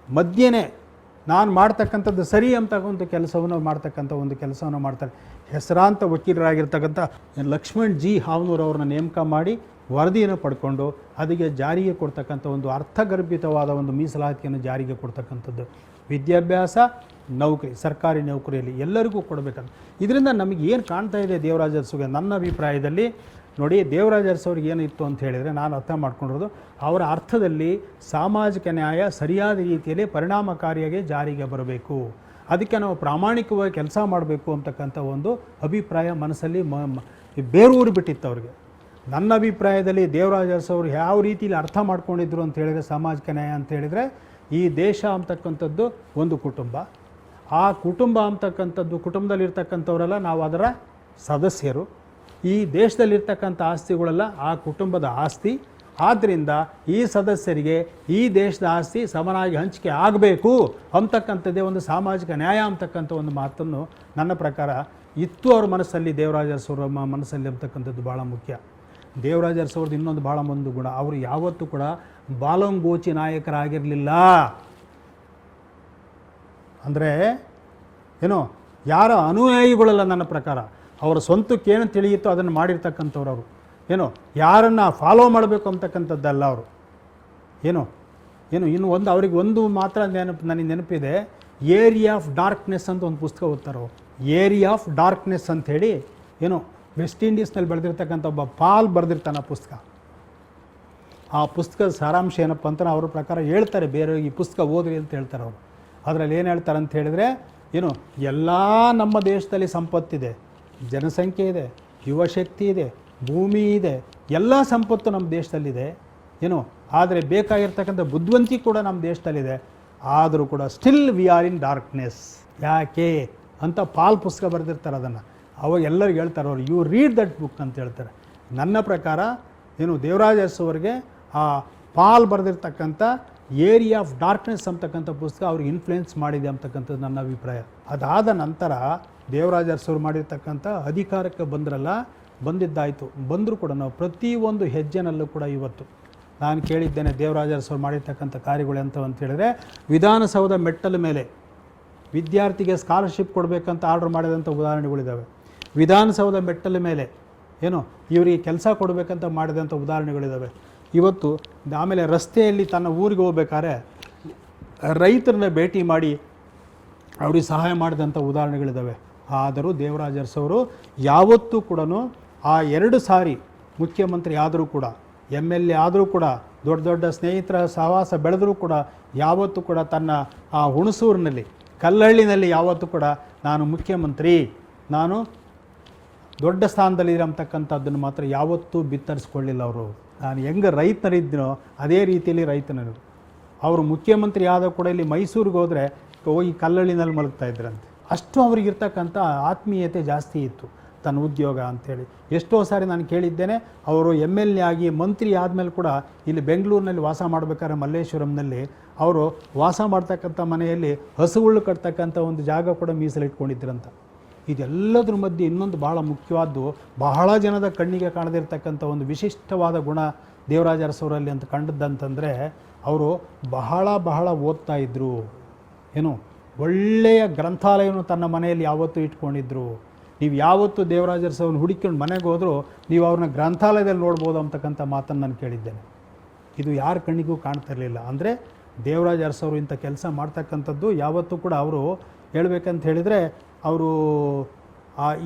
Speaker 1: ಮಧ್ಯೆನೇ ನಾನು ಮಾಡ್ತಕ್ಕಂಥದ್ದು ಸರಿ ಅಂತ ಒಂದು ಕೆಲಸವನ್ನು ಮಾಡ್ತಾರೆ. ಹೆಸರಾಂತ ವಕೀಲರಾಗಿರ್ತಕ್ಕಂಥ ಲಕ್ಷ್ಮಣ್ ಜಿ ಹಾವನೂರ್ ಅವ್ರನ್ನ ನೇಮಕ ಮಾಡಿ ವರದಿಯನ್ನು ಪಡ್ಕೊಂಡು ಅದಕ್ಕೆ ಜಾರಿಗೆ ಕೊಡ್ತಕ್ಕಂಥ ಒಂದು ಅರ್ಥಗರ್ಭಿತವಾದ ಒಂದು ಮೀಸಲಾತಿಯನ್ನು ಜಾರಿಗೆ ಕೊಡ್ತಕ್ಕಂಥದ್ದು. ವಿದ್ಯಾಭ್ಯಾಸ, ನೌಕರಿ, ಸರ್ಕಾರಿ ನೌಕರಿಯಲ್ಲಿ ಎಲ್ಲರಿಗೂ ಕೊಡಬೇಕಂತ. ಇದರಿಂದ ನಮಗೆ ಏನು ಕಾಣ್ತಾ ಇದೆ ದೇವರಾಜ ಅರಸುಗೆ, ನನ್ನ ಅಭಿಪ್ರಾಯದಲ್ಲಿ ನೋಡಿ, ದೇವರಾಜ ಅರಸು ಅವ್ರಿಗೆ ಏನಿತ್ತು ಅಂತ ಹೇಳಿದರೆ, ನಾನು ಅರ್ಥ ಮಾಡ್ಕೊಂಡಿರೋದು ಅವರ ಅರ್ಥದಲ್ಲಿ ಸಾಮಾಜಿಕ ನ್ಯಾಯ ಸರಿಯಾದ ರೀತಿಯಲ್ಲಿ ಪರಿಣಾಮಕಾರಿಯಾಗಿ ಜಾರಿಗೆ ಬರಬೇಕು, ಅದಕ್ಕೆ ನಾವು ಪ್ರಾಮಾಣಿಕವಾಗಿ ಕೆಲಸ ಮಾಡಬೇಕು ಅಂತಕ್ಕಂಥ ಒಂದು ಅಭಿಪ್ರಾಯ ಮನಸ್ಸಲ್ಲಿ ಬೇರೂರಿ ಬಿಟ್ಟಿತ್ತು ಅವ್ರಿಗೆ. ನನ್ನ ಅಭಿಪ್ರಾಯದಲ್ಲಿ ದೇವರಾಜ ಅರಸು ಅವರು ಯಾವ ರೀತಿಯಲ್ಲಿ ಅರ್ಥ ಮಾಡ್ಕೊಂಡಿದ್ರು ಅಂತ ಹೇಳಿದರೆ, ಸಾಮಾಜಿಕ ನ್ಯಾಯ ಅಂತ ಹೇಳಿದರೆ ಈ ದೇಶ ಅಂತಕ್ಕಂಥದ್ದು ಒಂದು ಕುಟುಂಬ. ಆ ಕುಟುಂಬ ಅಂತಕ್ಕಂಥದ್ದು, ಕುಟುಂಬದಲ್ಲಿರ್ತಕ್ಕಂಥವರೆಲ್ಲ ನಾವು ಅದರ ಸದಸ್ಯರು. ಈ ದೇಶದಲ್ಲಿರ್ತಕ್ಕಂಥ ಆಸ್ತಿಗಳೆಲ್ಲ ಆ ಕುಟುಂಬದ ಆಸ್ತಿ. ಆದ್ದರಿಂದ ಈ ಸದಸ್ಯರಿಗೆ ಈ ದೇಶದ ಆಸ್ತಿ ಸಮನಾಗಿ ಹಂಚಿಕೆ ಆಗಬೇಕು ಅಂತಕ್ಕಂಥದ್ದೇ ಒಂದು ಸಾಮಾಜಿಕ ನ್ಯಾಯ ಅಂತಕ್ಕಂಥ ಒಂದು ಮಾತನ್ನು ನನ್ನ ಪ್ರಕಾರ ಇತ್ತು ಅವ್ರ ಮನಸ್ಸಲ್ಲಿ, ದೇವರಾಜ ಅರಸು ಅವರ ಮನಸ್ಸಲ್ಲಿ ಅಂತಕ್ಕಂಥದ್ದು ಭಾಳ ಮುಖ್ಯ. ದೇವರಾಜ ಅರಸು ಅವ್ರದ್ದು ಇನ್ನೊಂದು ಭಾಳ ಒಂದು ಗುಣ, ಅವರು ಯಾವತ್ತೂ ಕೂಡ ಬಾಲಂಗೋಚಿ ನಾಯಕರಾಗಿರಲಿಲ್ಲ. ಅಂದರೆ ಏನೋ ಯಾರ ಅನುಯಾಯಿಗಳಲ್ಲ, ನನ್ನ ಪ್ರಕಾರ ಅವರ ಸ್ವಂತಕ್ಕೇನು ತಿಳಿಯುತ್ತೋ ಅದನ್ನು ಮಾಡಿರ್ತಕ್ಕಂಥವ್ರು. ಅವರು ಏನೋ ಯಾರನ್ನು ಫಾಲೋ ಮಾಡಬೇಕು ಅಂತಕ್ಕಂಥದ್ದಲ್ಲ ಅವರು. ಏನು ಇನ್ನು ಒಂದು ಅವ್ರಿಗೆ ಒಂದು ಮಾತ್ರ ನನಗೆ ನೆನಪಿದೆ, ಏರಿಯಾ ಆಫ್ ಡಾರ್ಕ್ನೆಸ್ ಅಂತ ಒಂದು ಪುಸ್ತಕ ಓದ್ತಾರೆ ಅವರು. ಏರಿಯಾ ಆಫ್ ಡಾರ್ಕ್ನೆಸ್ ಅಂಥೇಳಿ ಏನೋ ವೆಸ್ಟ್ ಇಂಡೀಸ್ನಲ್ಲಿ ಬೆಳೆದಿರ್ತಕ್ಕಂಥ ಒಬ್ಬ ಪಾಲ್ ಬರೆದಿರ್ತಾನೆ ಆ ಪುಸ್ತಕ. ಆ ಪುಸ್ತಕದ ಸಾರಾಂಶ ಏನಪ್ಪ ಅಂತ ಅವ್ರ ಪ್ರಕಾರ ಹೇಳ್ತಾರೆ, ಬೇರೆ ಈ ಪುಸ್ತಕ ಓದ್ರಿ ಅಂತ ಹೇಳ್ತಾರೆ ಅವರು. ಅದರಲ್ಲಿ ಏನು ಹೇಳ್ತಾರೆ ಅಂತ ಹೇಳಿದರೆ, ಏನು ಎಲ್ಲ ನಮ್ಮ ದೇಶದಲ್ಲಿ ಸಂಪತ್ತಿದೆ, ಜನಸಂಖ್ಯೆ ಇದೆ, ಯುವಶಕ್ತಿ ಇದೆ, ಭೂಮಿ ಇದೆ, ಎಲ್ಲ ಸಂಪತ್ತು ನಮ್ಮ ದೇಶದಲ್ಲಿದೆ. ಏನು ಆದರೆ ಬೇಕಾಗಿರ್ತಕ್ಕಂಥ ಬುದ್ಧಿವಂತಿಕೆ ಕೂಡ ನಮ್ಮ ದೇಶದಲ್ಲಿದೆ. ಆದರೂ ಕೂಡ still we are in darkness. ಯಾಕೆ ಅಂತ ಪಾಲ್ ಪುಸ್ತಕ ಬರೆದಿರ್ತಾರೆ. ಅದನ್ನು ಅವಾಗ ಎಲ್ಲರಿಗೂ ಹೇಳ್ತಾರೆ ಅವರು, ಯು ರೀಡ್ ದಟ್ ಬುಕ್ ಅಂತ ಹೇಳ್ತಾರೆ. ನನ್ನ ಪ್ರಕಾರ ಏನು ದೇವರಾಜ ಅರಸು ಅವರಿಗೆ ಆ ಪಾಲ್ ಬರೆದಿರ್ತಕ್ಕಂಥ ಏರಿಯಾ ಆಫ್ ಡಾರ್ಕ್ನೆಸ್ ಅಂತಕ್ಕಂಥ ಪುಸ್ತಕ ಅವ್ರಿಗೆ ಇನ್ಫ್ಲುಯೆನ್ಸ್ ಮಾಡಿದೆ ಅಂತಕ್ಕಂಥದ್ದು ನನ್ನ ಅಭಿಪ್ರಾಯ. ಅದಾದ ನಂತರ ದೇವರಾಜ ಅರಸು ಅವರು ಮಾಡಿರ್ತಕ್ಕಂಥ ಅಧಿಕಾರಕ್ಕೆ ಬಂದಿದ್ದಾಯಿತು. ಬಂದರೂ ಕೂಡ ನಾವು ಪ್ರತಿಯೊಂದು ಹೆಜ್ಜೆನಲ್ಲೂ ಕೂಡ ಇವತ್ತು ನಾನು ಕೇಳಿದ್ದೇನೆ ದೇವರಾಜ ಅರಸು ಅವರು ಮಾಡಿರ್ತಕ್ಕಂಥ ಕಾರ್ಯಗಳು ಅಂತ ಹೇಳಿದರೆ, ವಿಧಾನಸೌಧ ಮೆಟ್ಟಲ ಮೇಲೆ ವಿದ್ಯಾರ್ಥಿಗೆ ಸ್ಕಾಲರ್ಶಿಪ್ ಕೊಡಬೇಕಂತ ಆರ್ಡರ್ ಮಾಡಿದಂಥ ಉದಾಹರಣೆಗಳಿದ್ದಾವೆ. ವಿಧಾನಸೌಧ ಮೆಟ್ಟಲ ಮೇಲೆ ಏನು ಇವರಿಗೆ ಕೆಲಸ ಕೊಡಬೇಕಂತ ಮಾಡಿದಂಥ ಉದಾಹರಣೆಗಳಿದ್ದಾವೆ ಇವತ್ತು. ಆಮೇಲೆ ರಸ್ತೆಯಲ್ಲಿ ತನ್ನ ಊರಿಗೆ ಹೋಗ್ಬೇಕಾದ್ರೆ ರೈತರನ್ನ ಭೇಟಿ ಮಾಡಿ ಅವ್ರಿಗೆ ಸಹಾಯ ಮಾಡಿದಂಥ ಉದಾಹರಣೆಗಳಿದ್ದಾವೆ. ಆದರೂ ದೇವರಾಜ ಅರಸು ಅವರು ಯಾವತ್ತೂ ಕೂಡ ಆ 2 ಸಾರಿ ಮುಖ್ಯಮಂತ್ರಿ ಆದರೂ ಕೂಡ, MLA ಆದರೂ ಕೂಡ, ದೊಡ್ಡ ದೊಡ್ಡ ಸ್ನೇಹಿತರ ಸಹವಾಸ ಬೆಳೆದರೂ ಕೂಡ ಯಾವತ್ತೂ ಕೂಡ ತನ್ನ ಆ ಹುಣಸೂರಿನಲ್ಲಿ, ಕಲ್ಲಹಳ್ಳಿನಲ್ಲಿ ಯಾವತ್ತೂ ಕೂಡ ನಾನು ಮುಖ್ಯಮಂತ್ರಿ, ನಾನು ದೊಡ್ಡ ಸ್ಥಾನದಲ್ಲಿರಂತಕ್ಕಂಥದ್ದನ್ನು ಮಾತ್ರ ಯಾವತ್ತೂ ಬಿತ್ತರಿಸ್ಕೊಳ್ಳಿಲ್ಲ ಅವರು. ನಾನು ಹೆಂಗೆ ರೈತನಿದ್ದೀನೋ ಅದೇ ರೀತಿಯಲ್ಲಿ ರೈತನರು. ಅವರು ಮುಖ್ಯಮಂತ್ರಿ ಆದ ಕೂಡ ಇಲ್ಲಿ ಮೈಸೂರಿಗೆ ಹೋದರೆ ಹೋಗಿ ಕಲ್ಲಹಳ್ಳಿನಲ್ಲಿ ಮಲಗ್ತಾ ಇದ್ರಂತೆ. ಅಷ್ಟು ಅವ್ರಿಗಿರ್ತಕ್ಕಂಥ ಆತ್ಮೀಯತೆ ಜಾಸ್ತಿ ಇತ್ತು. ತನ್ನ ಉದ್ಯೋಗ ಅಂಥೇಳಿ. ಎಷ್ಟೋ ಸಾರಿ ನಾನು ಕೇಳಿದ್ದೇನೆ, ಅವರು MLA ಆಗಿ ಮಂತ್ರಿ ಆದಮೇಲೆ ಕೂಡ ಇಲ್ಲಿ ಬೆಂಗಳೂರಿನಲ್ಲಿ ವಾಸ ಮಾಡಬೇಕಾದ್ರೆ ಮಲ್ಲೇಶ್ವರಂನಲ್ಲಿ ಅವರು ವಾಸ ಮಾಡ್ತಕ್ಕಂಥ ಮನೆಯಲ್ಲಿ ಹಸುಗಳು ಕಟ್ತಕ್ಕಂಥ ಒಂದು ಜಾಗ ಕೂಡ ಮೀಸಲಿಟ್ಕೊಂಡಿದ್ರಂತ. ಇದೆಲ್ಲದ್ರ ಮಧ್ಯೆ ಇನ್ನೊಂದು ಭಾಳ ಮುಖ್ಯವಾದ್ದು, ಬಹಳ ಜನದ ಕಣ್ಣಿಗೆ ಕಾಣದಿರ್ತಕ್ಕಂಥ ಒಂದು ವಿಶಿಷ್ಟವಾದ ಗುಣ ದೇವರಾಜ ಅರಸವರಲ್ಲಿ ಅಂತ ಕಂಡದ್ದಂತಂದರೆ, ಅವರು ಬಹಳ ಓದ್ತಾ ಇದ್ದರು. ಏನು ಒಳ್ಳೆಯ ಗ್ರಂಥಾಲಯವನ್ನು ತನ್ನ ಮನೆಯಲ್ಲಿ ಯಾವತ್ತೂ ಇಟ್ಕೊಂಡಿದ್ರು. ನೀವು ಯಾವತ್ತು ದೇವರಾಜ ಅರಸವ್ರನ್ನ ಹುಡುಕೊಂಡು ಮನೆಗೆ ಹೋದರೂ ನೀವು ಅವ್ರನ್ನ ಗ್ರಂಥಾಲಯದಲ್ಲಿ ನೋಡ್ಬೋದು ಅಂತಕ್ಕಂಥ ಮಾತನ್ನು ನಾನು ಕೇಳಿದ್ದೇನೆ. ಇದು ಯಾರ ಕಣ್ಣಿಗೂ ಕಾಣ್ತಾ ಇರಲಿಲ್ಲ. ಅಂದರೆ ದೇವರಾಜ ಅರಸವರು ಇಂಥ ಕೆಲಸ ಮಾಡ್ತಕ್ಕಂಥದ್ದು ಯಾವತ್ತೂ ಕೂಡ ಅವರು ಹೇಳಬೇಕಂತ ಹೇಳಿದರೆ, ಅವರು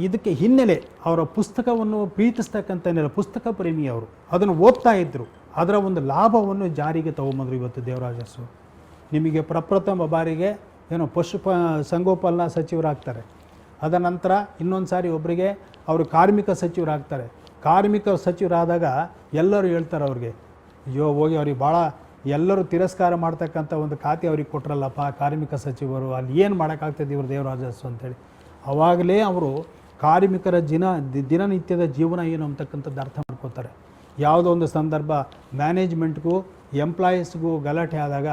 Speaker 1: ಇದಕ್ಕೆ ಹಿನ್ನೆಲೆ ಅವರ ಪುಸ್ತಕವನ್ನು ಪ್ರೀತಿಸ್ತಕ್ಕಂಥ ಹಿನ್ನೆಲೆ, ಪುಸ್ತಕ ಪ್ರೇಮಿ ಅವರು, ಅದನ್ನು ಓದ್ತಾ ಇದ್ದರು. ಅದರ ಒಂದು ಲಾಭವನ್ನು ಜಾರಿಗೆ ತೊಗೊಂಬಂದರು ಇವತ್ತು ದೇವರಾಜ ಅರಸರು. ನಿಮಗೆ ಪ್ರಪ್ರಥಮ ಬಾರಿಗೆ ಏನೋ ಸಂಗೋಪನಾ ಸಚಿವರಾಗ್ತಾರೆ. ಅದ ನಂತರ ಇನ್ನೊಂದು ಸಾರಿ ಒಬ್ಬರಿಗೆ ಅವರು ಕಾರ್ಮಿಕ ಸಚಿವರಾಗ್ತಾರೆ. ಕಾರ್ಮಿಕ ಸಚಿವರಾದಾಗ ಎಲ್ಲರೂ ಹೇಳ್ತಾರೆ ಅವ್ರಿಗೆ, ಅಯ್ಯೋ ಹೋಗಿ ಅವ್ರಿಗೆ ಭಾಳ ಎಲ್ಲರೂ ತಿರಸ್ಕಾರ ಮಾಡ್ತಕ್ಕಂಥ ಒಂದು ಖಾತೆ ಅವ್ರಿಗೆ ಕೊಟ್ರಲ್ಲಪ್ಪ ಕಾರ್ಮಿಕ ಸಚಿವರು, ಅಲ್ಲಿ ಏನು ಮಾಡೋಕ್ಕಾಗ್ತದೆ ಇವರು ದೇವರಾಜ ಅರಸು ಅಂತೇಳಿ. ಆವಾಗಲೇ ಅವರು ಕಾರ್ಮಿಕರ ದಿನನಿತ್ಯದ ಜೀವನ ಏನು ಅಂತಕ್ಕಂಥದ್ದು ಅರ್ಥ ಮಾಡ್ಕೋತಾರೆ. ಯಾವುದೋ ಒಂದು ಸಂದರ್ಭ ಮ್ಯಾನೇಜ್ಮೆಂಟ್ಗೂ ಎಂಪ್ಲಾಯೀಸ್ಗೂ ಗಲಾಟೆ ಆದಾಗ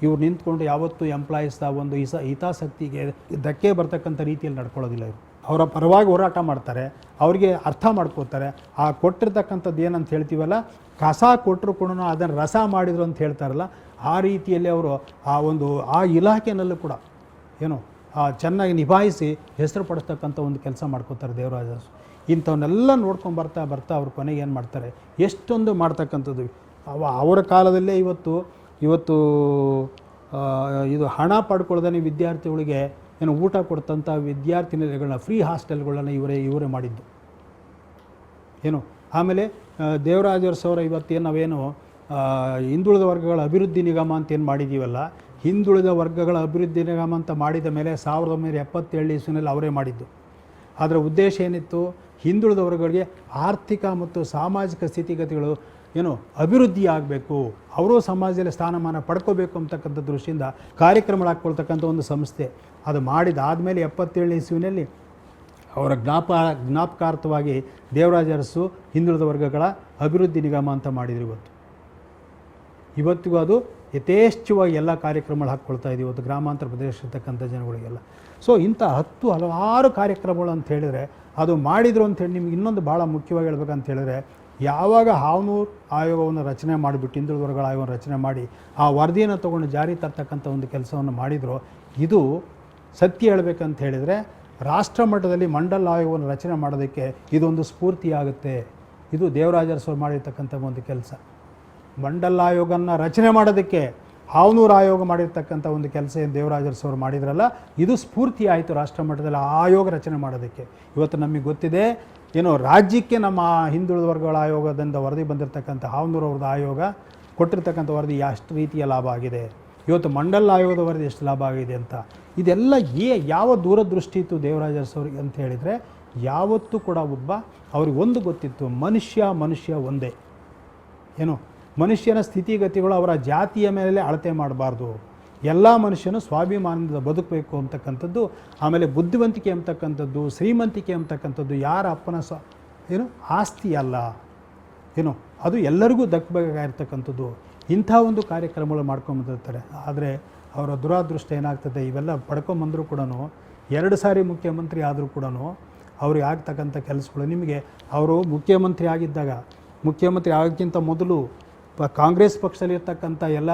Speaker 1: ಇವ್ರು ನಿಂತ್ಕೊಂಡು ಯಾವತ್ತೂ ಎಂಪ್ಲಾಯೀಸ್ದ ಒಂದು ಹಿತಾಸಕ್ತಿಗೆ ಧಕ್ಕೆ ಬರ್ತಕ್ಕಂಥ ರೀತಿಯಲ್ಲಿ ನಡ್ಕೊಳ್ಳೋದಿಲ್ಲ. ಇವರು ಅವರ ಪರವಾಗಿ ಹೋರಾಟ ಮಾಡ್ತಾರೆ, ಅವ್ರಿಗೆ ಅರ್ಥ ಮಾಡ್ಕೋತಾರೆ. ಆ ಕೊಟ್ಟಿರ್ತಕ್ಕಂಥದ್ದು ಏನಂತ ಹೇಳ್ತೀವಲ್ಲ, ಕಸ ಕೊಟ್ಟರು ಕೂಡ ಅದನ್ನು ರಸ ಮಾಡಿದ್ರು ಅಂತ ಹೇಳ್ತಾರಲ್ಲ, ಆ ರೀತಿಯಲ್ಲಿ ಅವರು ಆ ಇಲಾಖೆನಲ್ಲೂ ಕೂಡ ಏನು ಚೆನ್ನಾಗಿ ನಿಭಾಯಿಸಿ ಹೆಸರು ಪಡಿಸ್ತಕ್ಕಂಥ ಒಂದು ಕೆಲಸ ಮಾಡ್ಕೋತಾರೆ ದೇವರಾಜ ಅರಸು. ಇಂಥವನ್ನೆಲ್ಲ ನೋಡ್ಕೊಂಡು ಬರ್ತಾ ಅವ್ರ ಕೊನೆಗೆ ಏನು ಮಾಡ್ತಾರೆ, ಎಷ್ಟೊಂದು ಮಾಡ್ತಕ್ಕಂಥದ್ದು. ಅವರ ಕಾಲದಲ್ಲೇ ಇವತ್ತು ಇದು ಹಣ ಪಡ್ಕೊಳ್ಳೋದೇ ವಿದ್ಯಾರ್ಥಿಗಳಿಗೆ ಏನು ಊಟ ಕೊಡ್ತಂಥ ವಿದ್ಯಾರ್ಥಿನಿಗಳನ್ನ ಫ್ರೀ ಹಾಸ್ಟೆಲ್ಗಳನ್ನ ಇವರೇ ಮಾಡಿದ್ದು ಏನು. ಆಮೇಲೆ ದೇವರಾಜ ಅರಸವರ ಇವತ್ತೇನು ನಾವೇನು ಹಿಂದುಳಿದ ವರ್ಗಗಳ ಅಭಿವೃದ್ಧಿ ನಿಗಮ ಅಂತ ಏನು ಮಾಡಿದ್ದೀವಲ್ಲ, ಹಿಂದುಳಿದ ವರ್ಗಗಳ ಅಭಿವೃದ್ಧಿ ನಿಗಮ ಅಂತ ಮಾಡಿದ ಮೇಲೆ 1977 ಇಸ್ವಿನಲ್ಲಿ ಅವರೇ ಮಾಡಿದ್ದು. ಅದರ ಉದ್ದೇಶ ಏನಿತ್ತು, ಹಿಂದುಳಿದ ವರ್ಗಗಳಿಗೆ ಆರ್ಥಿಕ ಮತ್ತು ಸಾಮಾಜಿಕ ಸ್ಥಿತಿಗತಿಗಳು ಏನು ಅಭಿವೃದ್ಧಿ ಆಗಬೇಕು, ಅವರು ಸಮಾಜದಲ್ಲಿ ಸ್ಥಾನಮಾನ ಪಡ್ಕೋಬೇಕು ಅಂತಕ್ಕಂಥ ದೃಷ್ಟಿಯಿಂದ ಕಾರ್ಯಕ್ರಮಗಳು ಹಾಕ್ಕೊಳ್ತಕ್ಕಂಥ ಒಂದು ಸಂಸ್ಥೆ. ಅದು ಮಾಡಿದಾದಮೇಲೆ 77 ಇಸ್ವಿನಲ್ಲಿ ಅವರ ಜ್ಞಾಪಕಾರ್ಥವಾಗಿ ದೇವರಾಜ ಅರಸು ಹಿಂದುಳಿದ ವರ್ಗಗಳ ಅಭಿವೃದ್ಧಿ ನಿಗಮ ಅಂತ ಮಾಡಿದ್ರು. ಇವತ್ತಿಗೂ ಅದು ಯಥೇಚ್ಛವಾಗಿ ಎಲ್ಲ ಕಾರ್ಯಕ್ರಮಗಳು ಹಾಕ್ಕೊಳ್ತಾ ಇದೆ ಇವತ್ತು ಗ್ರಾಮಾಂತರ ಪ್ರದೇಶಿರ್ತಕ್ಕಂಥ ಜನಗಳಿಗೆಲ್ಲ. ಸೊ ಇಂಥ ಹಲವಾರು ಕಾರ್ಯಕ್ರಮಗಳು ಅಂತ ಹೇಳಿದರೆ ಅದು ಮಾಡಿದರು ಅಂಥೇಳಿ ನಿಮ್ಗೆ ಇನ್ನೊಂದು ಭಾಳ ಮುಖ್ಯವಾಗಿ ಹೇಳ್ಬೇಕಂತ ಹೇಳಿದ್ರೆ, ಯಾವಾಗ ಹಾವನೂರು ಆಯೋಗವನ್ನು ರಚನೆ ಮಾಡಿಬಿಟ್ಟು ಹಿಂದುಳಿದ ವರ್ಗಗಳ ಆಯೋಗವನ್ನು ರಚನೆ ಮಾಡಿ ಆ ವರದಿಯನ್ನು ತೊಗೊಂಡು ಜಾರಿ ತರ್ತಕ್ಕಂಥ ಒಂದು ಕೆಲಸವನ್ನು ಮಾಡಿದ್ರು. ಇದು ಸತ್ಯ ಹೇಳಬೇಕಂತ ಹೇಳಿದರೆ, ರಾಷ್ಟ್ರ ಮಟ್ಟದಲ್ಲಿ ಮಂಡಲ ಆಯೋಗವನ್ನು ರಚನೆ ಮಾಡೋದಕ್ಕೆ ಇದೊಂದು ಸ್ಫೂರ್ತಿಯಾಗುತ್ತೆ. ಇದು ದೇವರಾಜ ಅರಸರು ಮಾಡಿರ್ತಕ್ಕಂಥ ಒಂದು ಕೆಲಸ. ಮಂಡಲ ಆಯೋಗನ ರಚನೆ ಮಾಡೋದಕ್ಕೆ ಹಾವನೂರು ಆಯೋಗ ಮಾಡಿರ್ತಕ್ಕಂಥ ಒಂದು ಕೆಲಸ ಏನು ದೇವರಾಜ ಅರಸರು ಮಾಡಿದ್ರಲ್ಲ, ಇದು ಸ್ಫೂರ್ತಿ ಆಯಿತು ರಾಷ್ಟ್ರ ಮಟ್ಟದಲ್ಲಿ ಆಯೋಗ ರಚನೆ ಮಾಡೋದಕ್ಕೆ. ಇವತ್ತು ನಮಗೆ ಗೊತ್ತಿದೆ ಏನೋ ರಾಜ್ಯಕ್ಕೆ ನಮ್ಮ ಹಿಂದುಳಿದ ವರ್ಗಗಳ ಆಯೋಗದಿಂದ ವರದಿ ಬಂದಿರತಕ್ಕಂಥ ಹಾವನೂರು ಅವ್ರದ್ದು ಆಯೋಗ ಕೊಟ್ಟಿರ್ತಕ್ಕಂಥ ವರದಿ ಎಷ್ಟು ರೀತಿಯ ಲಾಭ ಆಗಿದೆ, ಇವತ್ತು ಮಂಡಲ ಆಯೋಗದ ವರದಿ ಎಷ್ಟು ಲಾಭ ಆಗಿದೆ ಅಂತ. ಇದೆಲ್ಲ ಯಾವ ದೂರದೃಷ್ಟಿ ಇತ್ತು ದೇವರಾಜ ಅರಸವ್ರಿಗೆ ಅಂತ ಹೇಳಿದರೆ, ಯಾವತ್ತೂ ಕೂಡ ಅವ್ರಿಗೆ ಒಂದು ಗೊತ್ತಿತ್ತು, ಮನುಷ್ಯ ಒಂದೇ. ಏನು ಮನುಷ್ಯನ ಸ್ಥಿತಿಗತಿಗಳು ಅವರ ಜಾತಿಯ ಮೇಲೆ ಅಳತೆ ಮಾಡಬಾರ್ದು, ಎಲ್ಲ ಮನುಷ್ಯನು ಸ್ವಾಭಿಮಾನದಿಂದ ಬದುಕಬೇಕು ಅಂತಕ್ಕಂಥದ್ದು. ಆಮೇಲೆ ಬುದ್ಧಿವಂತಿಕೆ ಅಂತಕ್ಕಂಥದ್ದು, ಶ್ರೀಮಂತಿಕೆ ಅಂತಕ್ಕಂಥದ್ದು ಯಾರ ಅಪ್ಪನ ಆಸ್ತಿ ಅಲ್ಲ, ಏನು ಅದು ಎಲ್ಲರಿಗೂ ದಕ್ಕಬೇಕಾಗಿರ್ತಕ್ಕಂಥದ್ದು. ಇಂಥ ಒಂದು ಕಾರ್ಯಕ್ರಮಗಳು ಮಾಡ್ಕೊಂಬಂದಿರ್ತಾರೆ. ಆದರೆ ಅವರ ದುರಾದೃಷ್ಟ ಏನಾಗ್ತದೆ, ಇವೆಲ್ಲ ಪಡ್ಕೊಂಬಂದರೂ ಕೂಡ 2 ಸಾರಿ ಮುಖ್ಯಮಂತ್ರಿ ಆದರೂ ಕೂಡ ಅವ್ರಿಗೆ ಆಗ್ತಕ್ಕಂಥ ಕೆಲಸಗಳು, ನಿಮಗೆ ಅವರು ಮುಖ್ಯಮಂತ್ರಿ ಆಗೋಕ್ಕಿಂತ ಮೊದಲು ಕಾಂಗ್ರೆಸ್ ಪಕ್ಷದಲ್ಲಿರ್ತಕ್ಕಂಥ ಎಲ್ಲ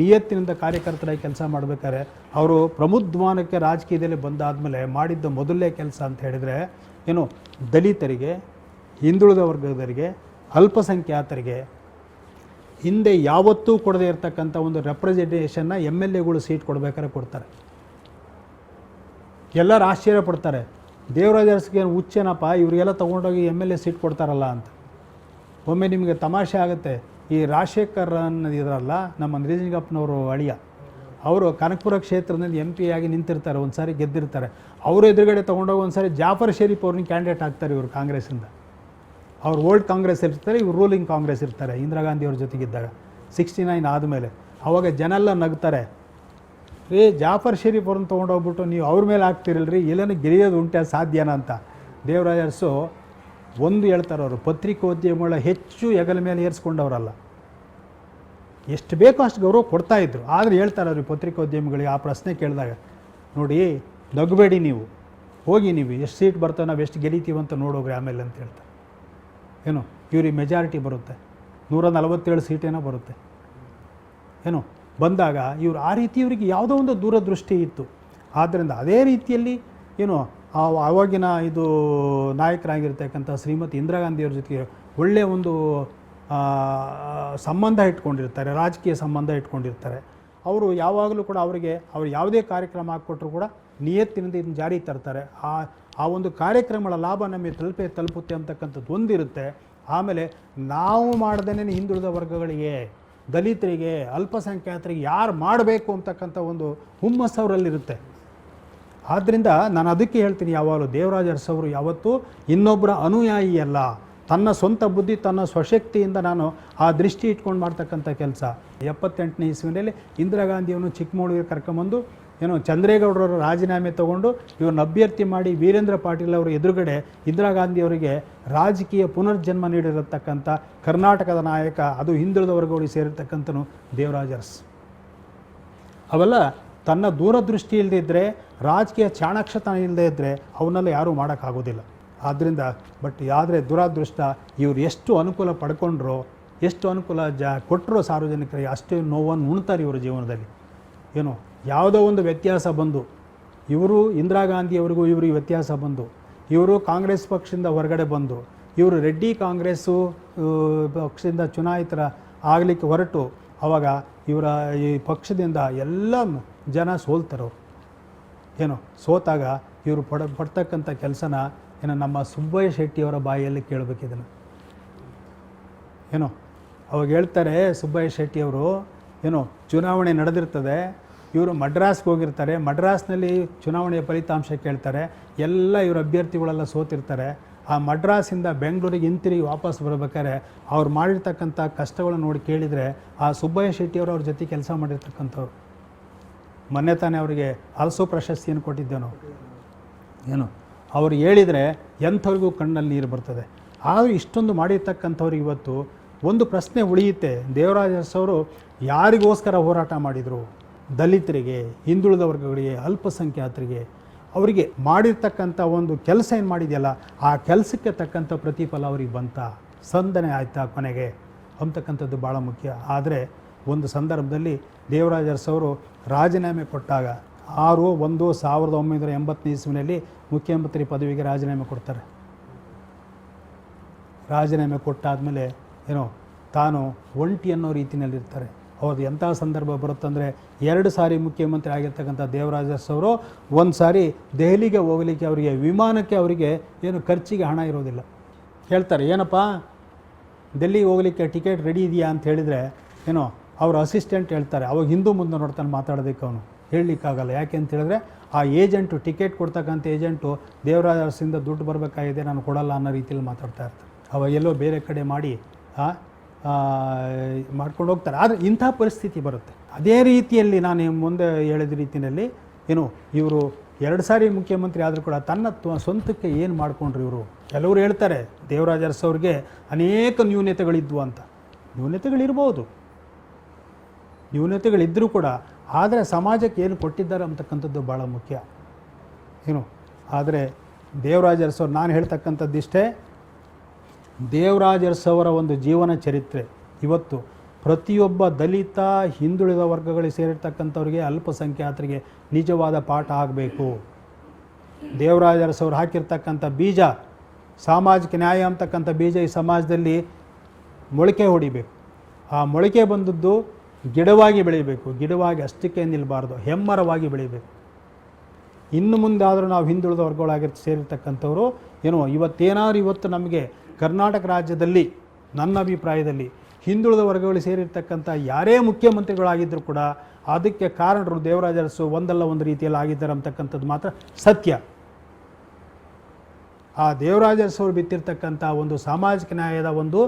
Speaker 1: ನಿಯತ್ತಿನಿಂದ ಕಾರ್ಯಕರ್ತರಾಗಿ ಕೆಲಸ ಮಾಡಬೇಕಾದ್ರೆ ಅವರು ಪ್ರಬುದ್ಧಮಾನಕ್ಕೆ ರಾಜಕೀಯದಲ್ಲಿ ಬಂದಾದಮೇಲೆ ಮಾಡಿದ್ದ ಮೊದಲನೇ ಕೆಲಸ ಅಂತ ಹೇಳಿದರೆ ಏನು, ದಲಿತರಿಗೆ, ಹಿಂದುಳಿದ ವರ್ಗದವರಿಗೆ, ಅಲ್ಪಸಂಖ್ಯಾತರಿಗೆ ಹಿಂದೆ ಯಾವತ್ತೂ ಕೊಡದೇ ಇರತಕ್ಕಂಥ ಒಂದು ರೆಪ್ರೆಸೆಂಟೇಷನ್ನ MLAಗಳು ಸೀಟ್ ಕೊಡಬೇಕಾದ್ರೆ ಕೊಡ್ತಾರೆ. ಎಲ್ಲರೂ ಆಶ್ಚರ್ಯ ಪಡ್ತಾರೆ, ದೇವರಾಜ ಅರಸಿಗೆ ಹುಚ್ಚೇನಪ್ಪ ಇವರಿಗೆಲ್ಲ ತೊಗೊಂಡೋಗಿ MLA ಸೀಟ್ ಕೊಡ್ತಾರಲ್ಲ ಅಂತ. ಒಮ್ಮೆ ನಿಮಗೆ ತಮಾಷೆ ಆಗುತ್ತೆ, ಈ ರಾಜಶೇಖರ್ ಅನ್ನೋದಿದ್ರಲ್ಲ ನಮ್ಮ ನಿಜಲಿಂಗಪ್ಪನವರು ಅಳಿಯ, ಅವರು ಕನಕಪುರ ಕ್ಷೇತ್ರದಲ್ಲಿ MP ಆಗಿ ನಿಂತಿರ್ತಾರೆ, ಒಂದು ಸಾರಿ ಗೆದ್ದಿರ್ತಾರೆ. ಅವರು ಎದುರುಗಡೆ ತೊಗೊಂಡೋಗಿ ಒಂದು ಸಾರಿ ಜಾಫರ್ ಶರೀಫ್ ಅವ್ರನ್ನ ಕ್ಯಾಂಡಿಡೇಟ್ ಆಗ್ತಾರೆ ಇವರು ಕಾಂಗ್ರೆಸ್ಸಿಂದ. ಅವ್ರು ಓಲ್ಡ್ ಕಾಂಗ್ರೆಸ್ ಇರ್ತಾರೆ, ಇವ್ರು ರೂಲಿಂಗ್ ಕಾಂಗ್ರೆಸ್ ಇರ್ತಾರೆ ಇಂದಿರಾ ಗಾಂಧಿ ಅವ್ರ ಜೊತೆಗಿದ್ದಾಗ 69 ಆದಮೇಲೆ. ಅವಾಗ ಜನ ಎಲ್ಲ ನಗ್ತಾರೆ, ಜಾಫರ್ ಶರೀಫ್ ಅವ್ರನ್ನ ತೊಗೊಂಡೋಗ್ಬಿಟ್ಟು ನೀವು ಅವ್ರ ಮೇಲೆ ಆಗ್ತಿರಲ್ರಿ, ಎಲ್ಲನೂ ಗೆಳೆಯೋದು ಉಂಟೆ ಸಾಧ್ಯನಾ ಅಂತ. ದೇವರಾಜ ಅರಸು ಒಂದು ಹೇಳ್ತಾರೆ, ಅವರು ಪತ್ರಿಕೋದ್ಯಮಗಳ ಹೆಚ್ಚು ಹೆಗಲ ಮೇಲೆ ಏರಿಸ್ಕೊಂಡವರಲ್ಲ, ಎಷ್ಟು ಬೇಕೋ ಅಷ್ಟು ಗೌರವ ಕೊಡ್ತಾಯಿದ್ರು. ಆದರೆ ಹೇಳ್ತಾರೆ ಅವ್ರಿಗೆ ಪತ್ರಿಕೋದ್ಯಮಿಗಳಿಗೆ ಆ ಪ್ರಶ್ನೆ ಕೇಳಿದಾಗ, ನೋಡಿ ನಗಬೇಡಿ, ನೀವು ಹೋಗಿ ನೀವು ಎಷ್ಟು ಸೀಟ್ ಬರ್ತವೆ, ನಾವು ಎಷ್ಟು ಗೆಲ್ಲಿತೀವಿ ಅಂತ ನೋಡೋಗ್ರಿ ಆಮೇಲೆ ಅಂತ ಹೇಳ್ತಾರೆ. ಏನು ಇವ್ರಿಗೆ ಮೆಜಾರಿಟಿ ಬರುತ್ತೆ, 147 ಸೀಟೇನೋ ಬರುತ್ತೆ. ಏನು ಬಂದಾಗ ಇವರು ಆ ರೀತಿ ಇವರಿಗೆ ಯಾವುದೋ ಒಂದು ದೂರದೃಷ್ಟಿ ಇತ್ತು. ಆದ್ದರಿಂದ ಅದೇ ರೀತಿಯಲ್ಲಿ ಏನು ಆವಾಗಿನ ಇದು ನಾಯಕರಾಗಿರ್ತಕ್ಕಂಥ ಶ್ರೀಮತಿ ಇಂದಿರಾ ಗಾಂಧಿಯವ್ರ ಜೊತೆಗೆ ಒಳ್ಳೆಯ ಒಂದು ಸಂಬಂಧ ಇಟ್ಕೊಂಡಿರ್ತಾರೆ, ರಾಜಕೀಯ ಸಂಬಂಧ ಇಟ್ಕೊಂಡಿರ್ತಾರೆ. ಅವರು ಯಾವಾಗಲೂ ಕೂಡ ಅವ್ರು ಯಾವುದೇ ಕಾರ್ಯಕ್ರಮ ಹಾಕ್ಕೊಟ್ರು ಕೂಡ ನಿಯತ್ತಿನಿಂದ ಇದನ್ನು ಜಾರಿ ತರ್ತಾರೆ. ಆ ಒಂದು ಕಾರ್ಯಕ್ರಮಗಳ ಲಾಭ ನಮಗೆ ತಲುಪುತ್ತೆ ಅಂತಕ್ಕಂಥದ್ದು ಒಂದಿರುತ್ತೆ. ಆಮೇಲೆ ನಾವು ಮಾಡ್ದೇ ಹಿಂದುಳಿದ ವರ್ಗಗಳಿಗೆ, ದಲಿತರಿಗೆ, ಅಲ್ಪಸಂಖ್ಯಾತರಿಗೆ ಯಾರು ಮಾಡಬೇಕು ಅಂತಕ್ಕಂಥ ಒಂದು ಹುಮ್ಮಸ್ಸು ಅವರಲ್ಲಿರುತ್ತೆ. ಆದ್ದರಿಂದ ನಾನು ಅದಕ್ಕೆ ಹೇಳ್ತೀನಿ, ಯಾವಾಗಲೂ ದೇವರಾಜ ಅರಸು ಅವರು ಯಾವತ್ತೂ ಇನ್ನೊಬ್ಬರ ಅನುಯಾಯಿ ಅಲ್ಲ, ತನ್ನ ಸ್ವಂತ ಬುದ್ಧಿ, ತನ್ನ ಸ್ವಶಕ್ತಿಯಿಂದ ನಾನು ಆ ದೃಷ್ಟಿ ಇಟ್ಕೊಂಡು ಮಾಡ್ತಕ್ಕಂಥ ಕೆಲಸ. 78ನೇ ಇಸ್ವಿನಲ್ಲಿ ಇಂದಿರಾ ಗಾಂಧಿಯನ್ನು ಚಿಕ್ಕಮಗಳೂರಿಗೆ ಕರ್ಕೊಂಬಂದು ಏನೋ ಚಂದ್ರೇಗೌಡರವರು ರಾಜೀನಾಮೆ ತೊಗೊಂಡು ಇವ್ರನ್ನ ಅಭ್ಯರ್ಥಿ ಮಾಡಿ ವೀರೇಂದ್ರ ಪಾಟೀಲ್ ಅವರ ಎದುರುಗಡೆ ಇಂದಿರಾ ಗಾಂಧಿಯವರಿಗೆ ರಾಜಕೀಯ ಪುನರ್ಜನ್ಮ ನೀಡಿರತಕ್ಕಂಥ ಕರ್ನಾಟಕದ ನಾಯಕ, ಅದು ಹಿಂದುಳಿದ ವರ್ಗಗಳಿಗೆ ಸೇರಿರ್ತಕ್ಕಂಥನು ದೇವರಾಜ ಅರಸು. ಅವೆಲ್ಲ ತನ್ನ ದೂರದೃಷ್ಟಿ ಇಲ್ಲದೇ ಇದ್ದರೆ, ರಾಜಕೀಯ ಚಾಣಾಕ್ಷತನ ಇಲ್ಲದೇ ಇದ್ದರೆ ಅವನ್ನೆಲ್ಲ ಯಾರೂ ಮಾಡೋಕ್ಕಾಗೋದಿಲ್ಲ. ಆದ್ದರಿಂದ ಆದರೆ ದುರಾದೃಷ್ಟ, ಇವರು ಎಷ್ಟು ಅನುಕೂಲ ಪಡ್ಕೊಂಡ್ರೋ, ಎಷ್ಟು ಅನುಕೂಲ ಕೊಟ್ಟರೋ ಸಾರ್ವಜನಿಕರಿಗೆ, ಅಷ್ಟೇ ನೋವನ್ನು ಉಣ್ತಾರೆ ಇವರು ಜೀವನದಲ್ಲಿ. ಏನು ಯಾವುದೋ ಒಂದು ವ್ಯತ್ಯಾಸ ಬಂದು, ಇವರು ಇಂದಿರಾ ಗಾಂಧಿಯವರಿಗೂ ಇವರಿಗೆ ವ್ಯತ್ಯಾಸ ಬಂದು, ಇವರು ಕಾಂಗ್ರೆಸ್ ಪಕ್ಷದಿಂದ ಹೊರಗಡೆ ಬಂದು, ಇವರು ರೆಡ್ಡಿ ಕಾಂಗ್ರೆಸ್ಸು ಪಕ್ಷದಿಂದ ಚುನಾಯಿತರ ಆಗಲಿಕ್ಕೆ ಹೊರಟು, ಆವಾಗ ಇವರ ಈ ಪಕ್ಷದಿಂದ ಎಲ್ಲ ಜನ ಸೋಲ್ತಾರವ್ರು. ಏನೋ ಸೋತಾಗ ಇವರು ಪಡ್ತಕ್ಕಂಥ ಕೆಲಸನ ನಮ್ಮ ಸುಬ್ಬಯ್ಯ ಶೆಟ್ಟಿಯವರ ಬಾಯಿಯಲ್ಲಿ ಕೇಳಬೇಕಿದನ್ನು. ಅವಾಗ ಹೇಳ್ತಾರೆ ಸುಬ್ಬಯ್ಯ ಶೆಟ್ಟಿಯವರು, ಚುನಾವಣೆ ನಡೆದಿರ್ತದೆ, ಇವರು ಮಡ್ರಾಸ್ಗೆ ಹೋಗಿರ್ತಾರೆ, ಮಡ್ರಾಸ್ನಲ್ಲಿ ಚುನಾವಣೆಯ ಫಲಿತಾಂಶ ಕೇಳ್ತಾರೆ, ಎಲ್ಲ ಇವರು ಅಭ್ಯರ್ಥಿಗಳೆಲ್ಲ ಸೋತಿರ್ತಾರೆ. ಆ ಮಡ್ರಾಸಿಂದ ಬೆಂಗಳೂರಿಗೆ ಹಿಂತಿರುಗಿ ವಾಪಸ್ ಬರಬೇಕಾದ್ರೆ ಅವ್ರು ಮಾಡಿರ್ತಕ್ಕಂಥ ಕಷ್ಟಗಳನ್ನು ನೋಡಿ ಕೇಳಿದರೆ, ಆ ಸುಬ್ಬಯ್ಯ ಶೆಟ್ಟಿಯವರು ಅವ್ರ ಜೊತೆ ಕೆಲಸ ಮಾಡಿರ್ತಕ್ಕಂಥವ್ರು. ಮೊನ್ನೆ ತಾನೇ ಅವರಿಗೆ ಆಲ್ಸೋ ಪ್ರಶಸ್ತಿಯನ್ನು ಕೊಟ್ಟಿದ್ದೆ ನಾವು. ಅವ್ರು ಹೇಳಿದರೆ ಎಂಥವ್ರಿಗೂ ಕಣ್ಣಲ್ಲಿ ನೀರು ಬರ್ತದೆ. ಆದರೆ ಇಷ್ಟೊಂದು ಮಾಡಿರ್ತಕ್ಕಂಥವ್ರಿಗೆ ಇವತ್ತು ಒಂದು ಪ್ರಶ್ನೆ ಉಳಿಯುತ್ತೆ, ದೇವರಾಜ ಅರಸು ಅವರು ಯಾರಿಗೋಸ್ಕರ ಹೋರಾಟ ಮಾಡಿದರು? ದಲಿತರಿಗೆ, ಹಿಂದುಳಿದ ವರ್ಗಗಳಿಗೆ, ಅಲ್ಪಸಂಖ್ಯಾತರಿಗೆ, ಅವರಿಗೆ ಮಾಡಿರ್ತಕ್ಕಂಥ ಒಂದು ಕೆಲಸ ಏನು ಮಾಡಿದೆಯಲ್ಲ, ಆ ಕೆಲಸಕ್ಕೆ ತಕ್ಕಂಥ ಪ್ರತಿಫಲ ಅವ್ರಿಗೆ ಬಂತ, ಸಂದನೆ ಆಯ್ತಾ ಕೊನೆಗೆ ಅಂತಕ್ಕಂಥದ್ದು ಭಾಳ ಮುಖ್ಯ. ಆದರೆ ಒಂದು ಸಂದರ್ಭದಲ್ಲಿ ದೇವರಾಜ ಅರಸು ಅವರು ರಾಜೀನಾಮೆ ಕೊಟ್ಟಾಗ 6/1/1980ನೇ ಇಸ್ವಿನಲ್ಲಿ ಮುಖ್ಯಮಂತ್ರಿ ಪದವಿಗೆ ರಾಜೀನಾಮೆ ಕೊಡ್ತಾರೆ. ರಾಜೀನಾಮೆ ಕೊಟ್ಟಾದಮೇಲೆ ತಾನು ಒಂಟಿ ಅನ್ನೋ ರೀತಿಯಲ್ಲಿರ್ತಾರೆ. ಅವ್ರದ್ದು ಎಂಥ ಸಂದರ್ಭ ಬರುತ್ತಂದರೆ, 2 ಸಾರಿ ಮುಖ್ಯಮಂತ್ರಿ ಆಗಿರ್ತಕ್ಕಂಥ ದೇವರಾಜ ಅರಸು ಅವರು ಒಂದು ಸಾರಿ ದೆಹಲಿಗೆ ಹೋಗಲಿಕ್ಕೆ ಅವರಿಗೆ ವಿಮಾನಕ್ಕೆ ಅವರಿಗೆ ಖರ್ಚಿಗೆ ಹಣ ಇರೋದಿಲ್ಲ. ಹೇಳ್ತಾರೆ, ಏನಪ್ಪ ಡೆಲ್ಲಿಗೆ ಹೋಗಲಿಕ್ಕೆ ಟಿಕೆಟ್ ರೆಡಿ ಇದೆಯಾ ಅಂತ ಹೇಳಿದರೆ ಅವ್ರ ಅಸಿಸ್ಟೆಂಟ್ ಹೇಳ್ತಾರೆ, ಅವಾಗ ಹಿಂದೂ ಮುಂದೆ ನೋಡ್ತಾನೆ ಮಾತಾಡೋದಕ್ಕೆ ಅವನು ಹೇಳಲಿಕ್ಕಾಗಲ್ಲ. ಯಾಕೆ ಅಂತ ಹೇಳಿದ್ರೆ, ಆ ಏಜೆಂಟು, ಟಿಕೆಟ್ ಕೊಡ್ತಕ್ಕಂಥ ಏಜೆಂಟು ದೇವರಾಜ ಅರಸಿಂದ ದುಡ್ಡು ಬರಬೇಕಾಗಿದೆ, ನಾನು ಕೊಡಲ್ಲ ಅನ್ನೋ ರೀತಿಯಲ್ಲಿ ಮಾತಾಡ್ತಾ ಇರ್ತಾರೆ. ಅವಾಗ ಎಲ್ಲೋ ಬೇರೆ ಕಡೆ ಮಾಡಿ ಮಾಡ್ಕೊಂಡು ಹೋಗ್ತಾರೆ. ಆದರೆ ಇಂಥ ಪರಿಸ್ಥಿತಿ ಬರುತ್ತೆ. ಅದೇ ರೀತಿಯಲ್ಲಿ ನಾನು ಮುಂದೆ ಹೇಳಿದ ರೀತಿಯಲ್ಲಿ ಇವರು 2 ಸಾರಿ ಮುಖ್ಯಮಂತ್ರಿ ಆದರೂ ಕೂಡ ತನ್ನ ಸ್ವಂತಕ್ಕೆ ಏನು ಮಾಡಿಕೊಂಡ್ರು ಇವರು. ಕೆಲವರು ಹೇಳ್ತಾರೆ ದೇವರಾಜ ಅರಸು ಅವ್ರಿಗೆ ಅನೇಕ ನ್ಯೂನತೆಗಳಿದ್ವು ಅಂತ. ನ್ಯೂನತೆಗಳಿದ್ದರೂ ಕೂಡ, ಆದರೆ ಸಮಾಜಕ್ಕೆ ಏನು ಕೊಟ್ಟಿದ್ದಾರೆ ಅಂತಕ್ಕಂಥದ್ದು ಭಾಳ ಮುಖ್ಯ. ಆದರೆ ದೇವರಾಜ ಅರಸು ಅವ್ರು, ನಾನು ಹೇಳ್ತಕ್ಕಂಥದ್ದಿಷ್ಟೇ, ದೇವರಾಜ ಅರಸು ಅವರ ಒಂದು ಜೀವನ ಚರಿತ್ರೆ ಇವತ್ತು ಪ್ರತಿಯೊಬ್ಬ ದಲಿತ, ಹಿಂದುಳಿದ ವರ್ಗಗಳಿಗೆ ಸೇರಿರ್ತಕ್ಕಂಥವ್ರಿಗೆ, ಅಲ್ಪಸಂಖ್ಯಾತರಿಗೆ ನಿಜವಾದ ಪಾಠ ಆಗಬೇಕು. ದೇವರಾಜ ಅರಸು ಅವರು ಹಾಕಿರ್ತಕ್ಕಂಥ ಬೀಜ, ಸಾಮಾಜಿಕ ನ್ಯಾಯ ಅಂತಕ್ಕಂಥ ಬೀಜ ಈ ಸಮಾಜದಲ್ಲಿ ಮೊಳಕೆ ಹೊಡಿಬೇಕು. ಆ ಮೊಳಕೆ ಬಂದದ್ದು ಗಿಡವಾಗಿ ಬೆಳೀಬೇಕು. ಗಿಡವಾಗಿ ಅಷ್ಟಕ್ಕೆ ನಿಲ್ಲಬಾರ್ದು, ಹೆಮ್ಮರವಾಗಿ ಬೆಳೀಬೇಕು. ಇನ್ನು ಮುಂದಾದರೂ ನಾವು ಹಿಂದುಳಿದ ವರ್ಗಗಳಾಗಿ ಸೇರಿರ್ತಕ್ಕಂಥವ್ರು ಇವತ್ತು ನಮಗೆ ಕರ್ನಾಟಕ ರಾಜ್ಯದಲ್ಲಿ, ನನ್ನ ಅಭಿಪ್ರಾಯದಲ್ಲಿ ಹಿಂದುಳಿದ ವರ್ಗಗಳಿಗೆ ಸೇರಿರ್ತಕ್ಕಂಥ ಯಾರೇ ಮುಖ್ಯಮಂತ್ರಿಗಳಾಗಿದ್ದರೂ ಕೂಡ ಅದಕ್ಕೆ ಕಾರಣರು ದೇವರಾಜ ಅರಸು ಒಂದಲ್ಲ ಒಂದು ರೀತಿಯಲ್ಲಿ ಆಗಿದ್ದಾರೆ ಅಂತಕ್ಕಂಥದ್ದು ಮಾತ್ರ ಸತ್ಯ. ಆ ದೇವರಾಜ ಅರಸು ಅವರು ಬಿತ್ತಿರ್ತಕ್ಕಂಥ ಒಂದು ಸಾಮಾಜಿಕ ನ್ಯಾಯದ ಒಂದು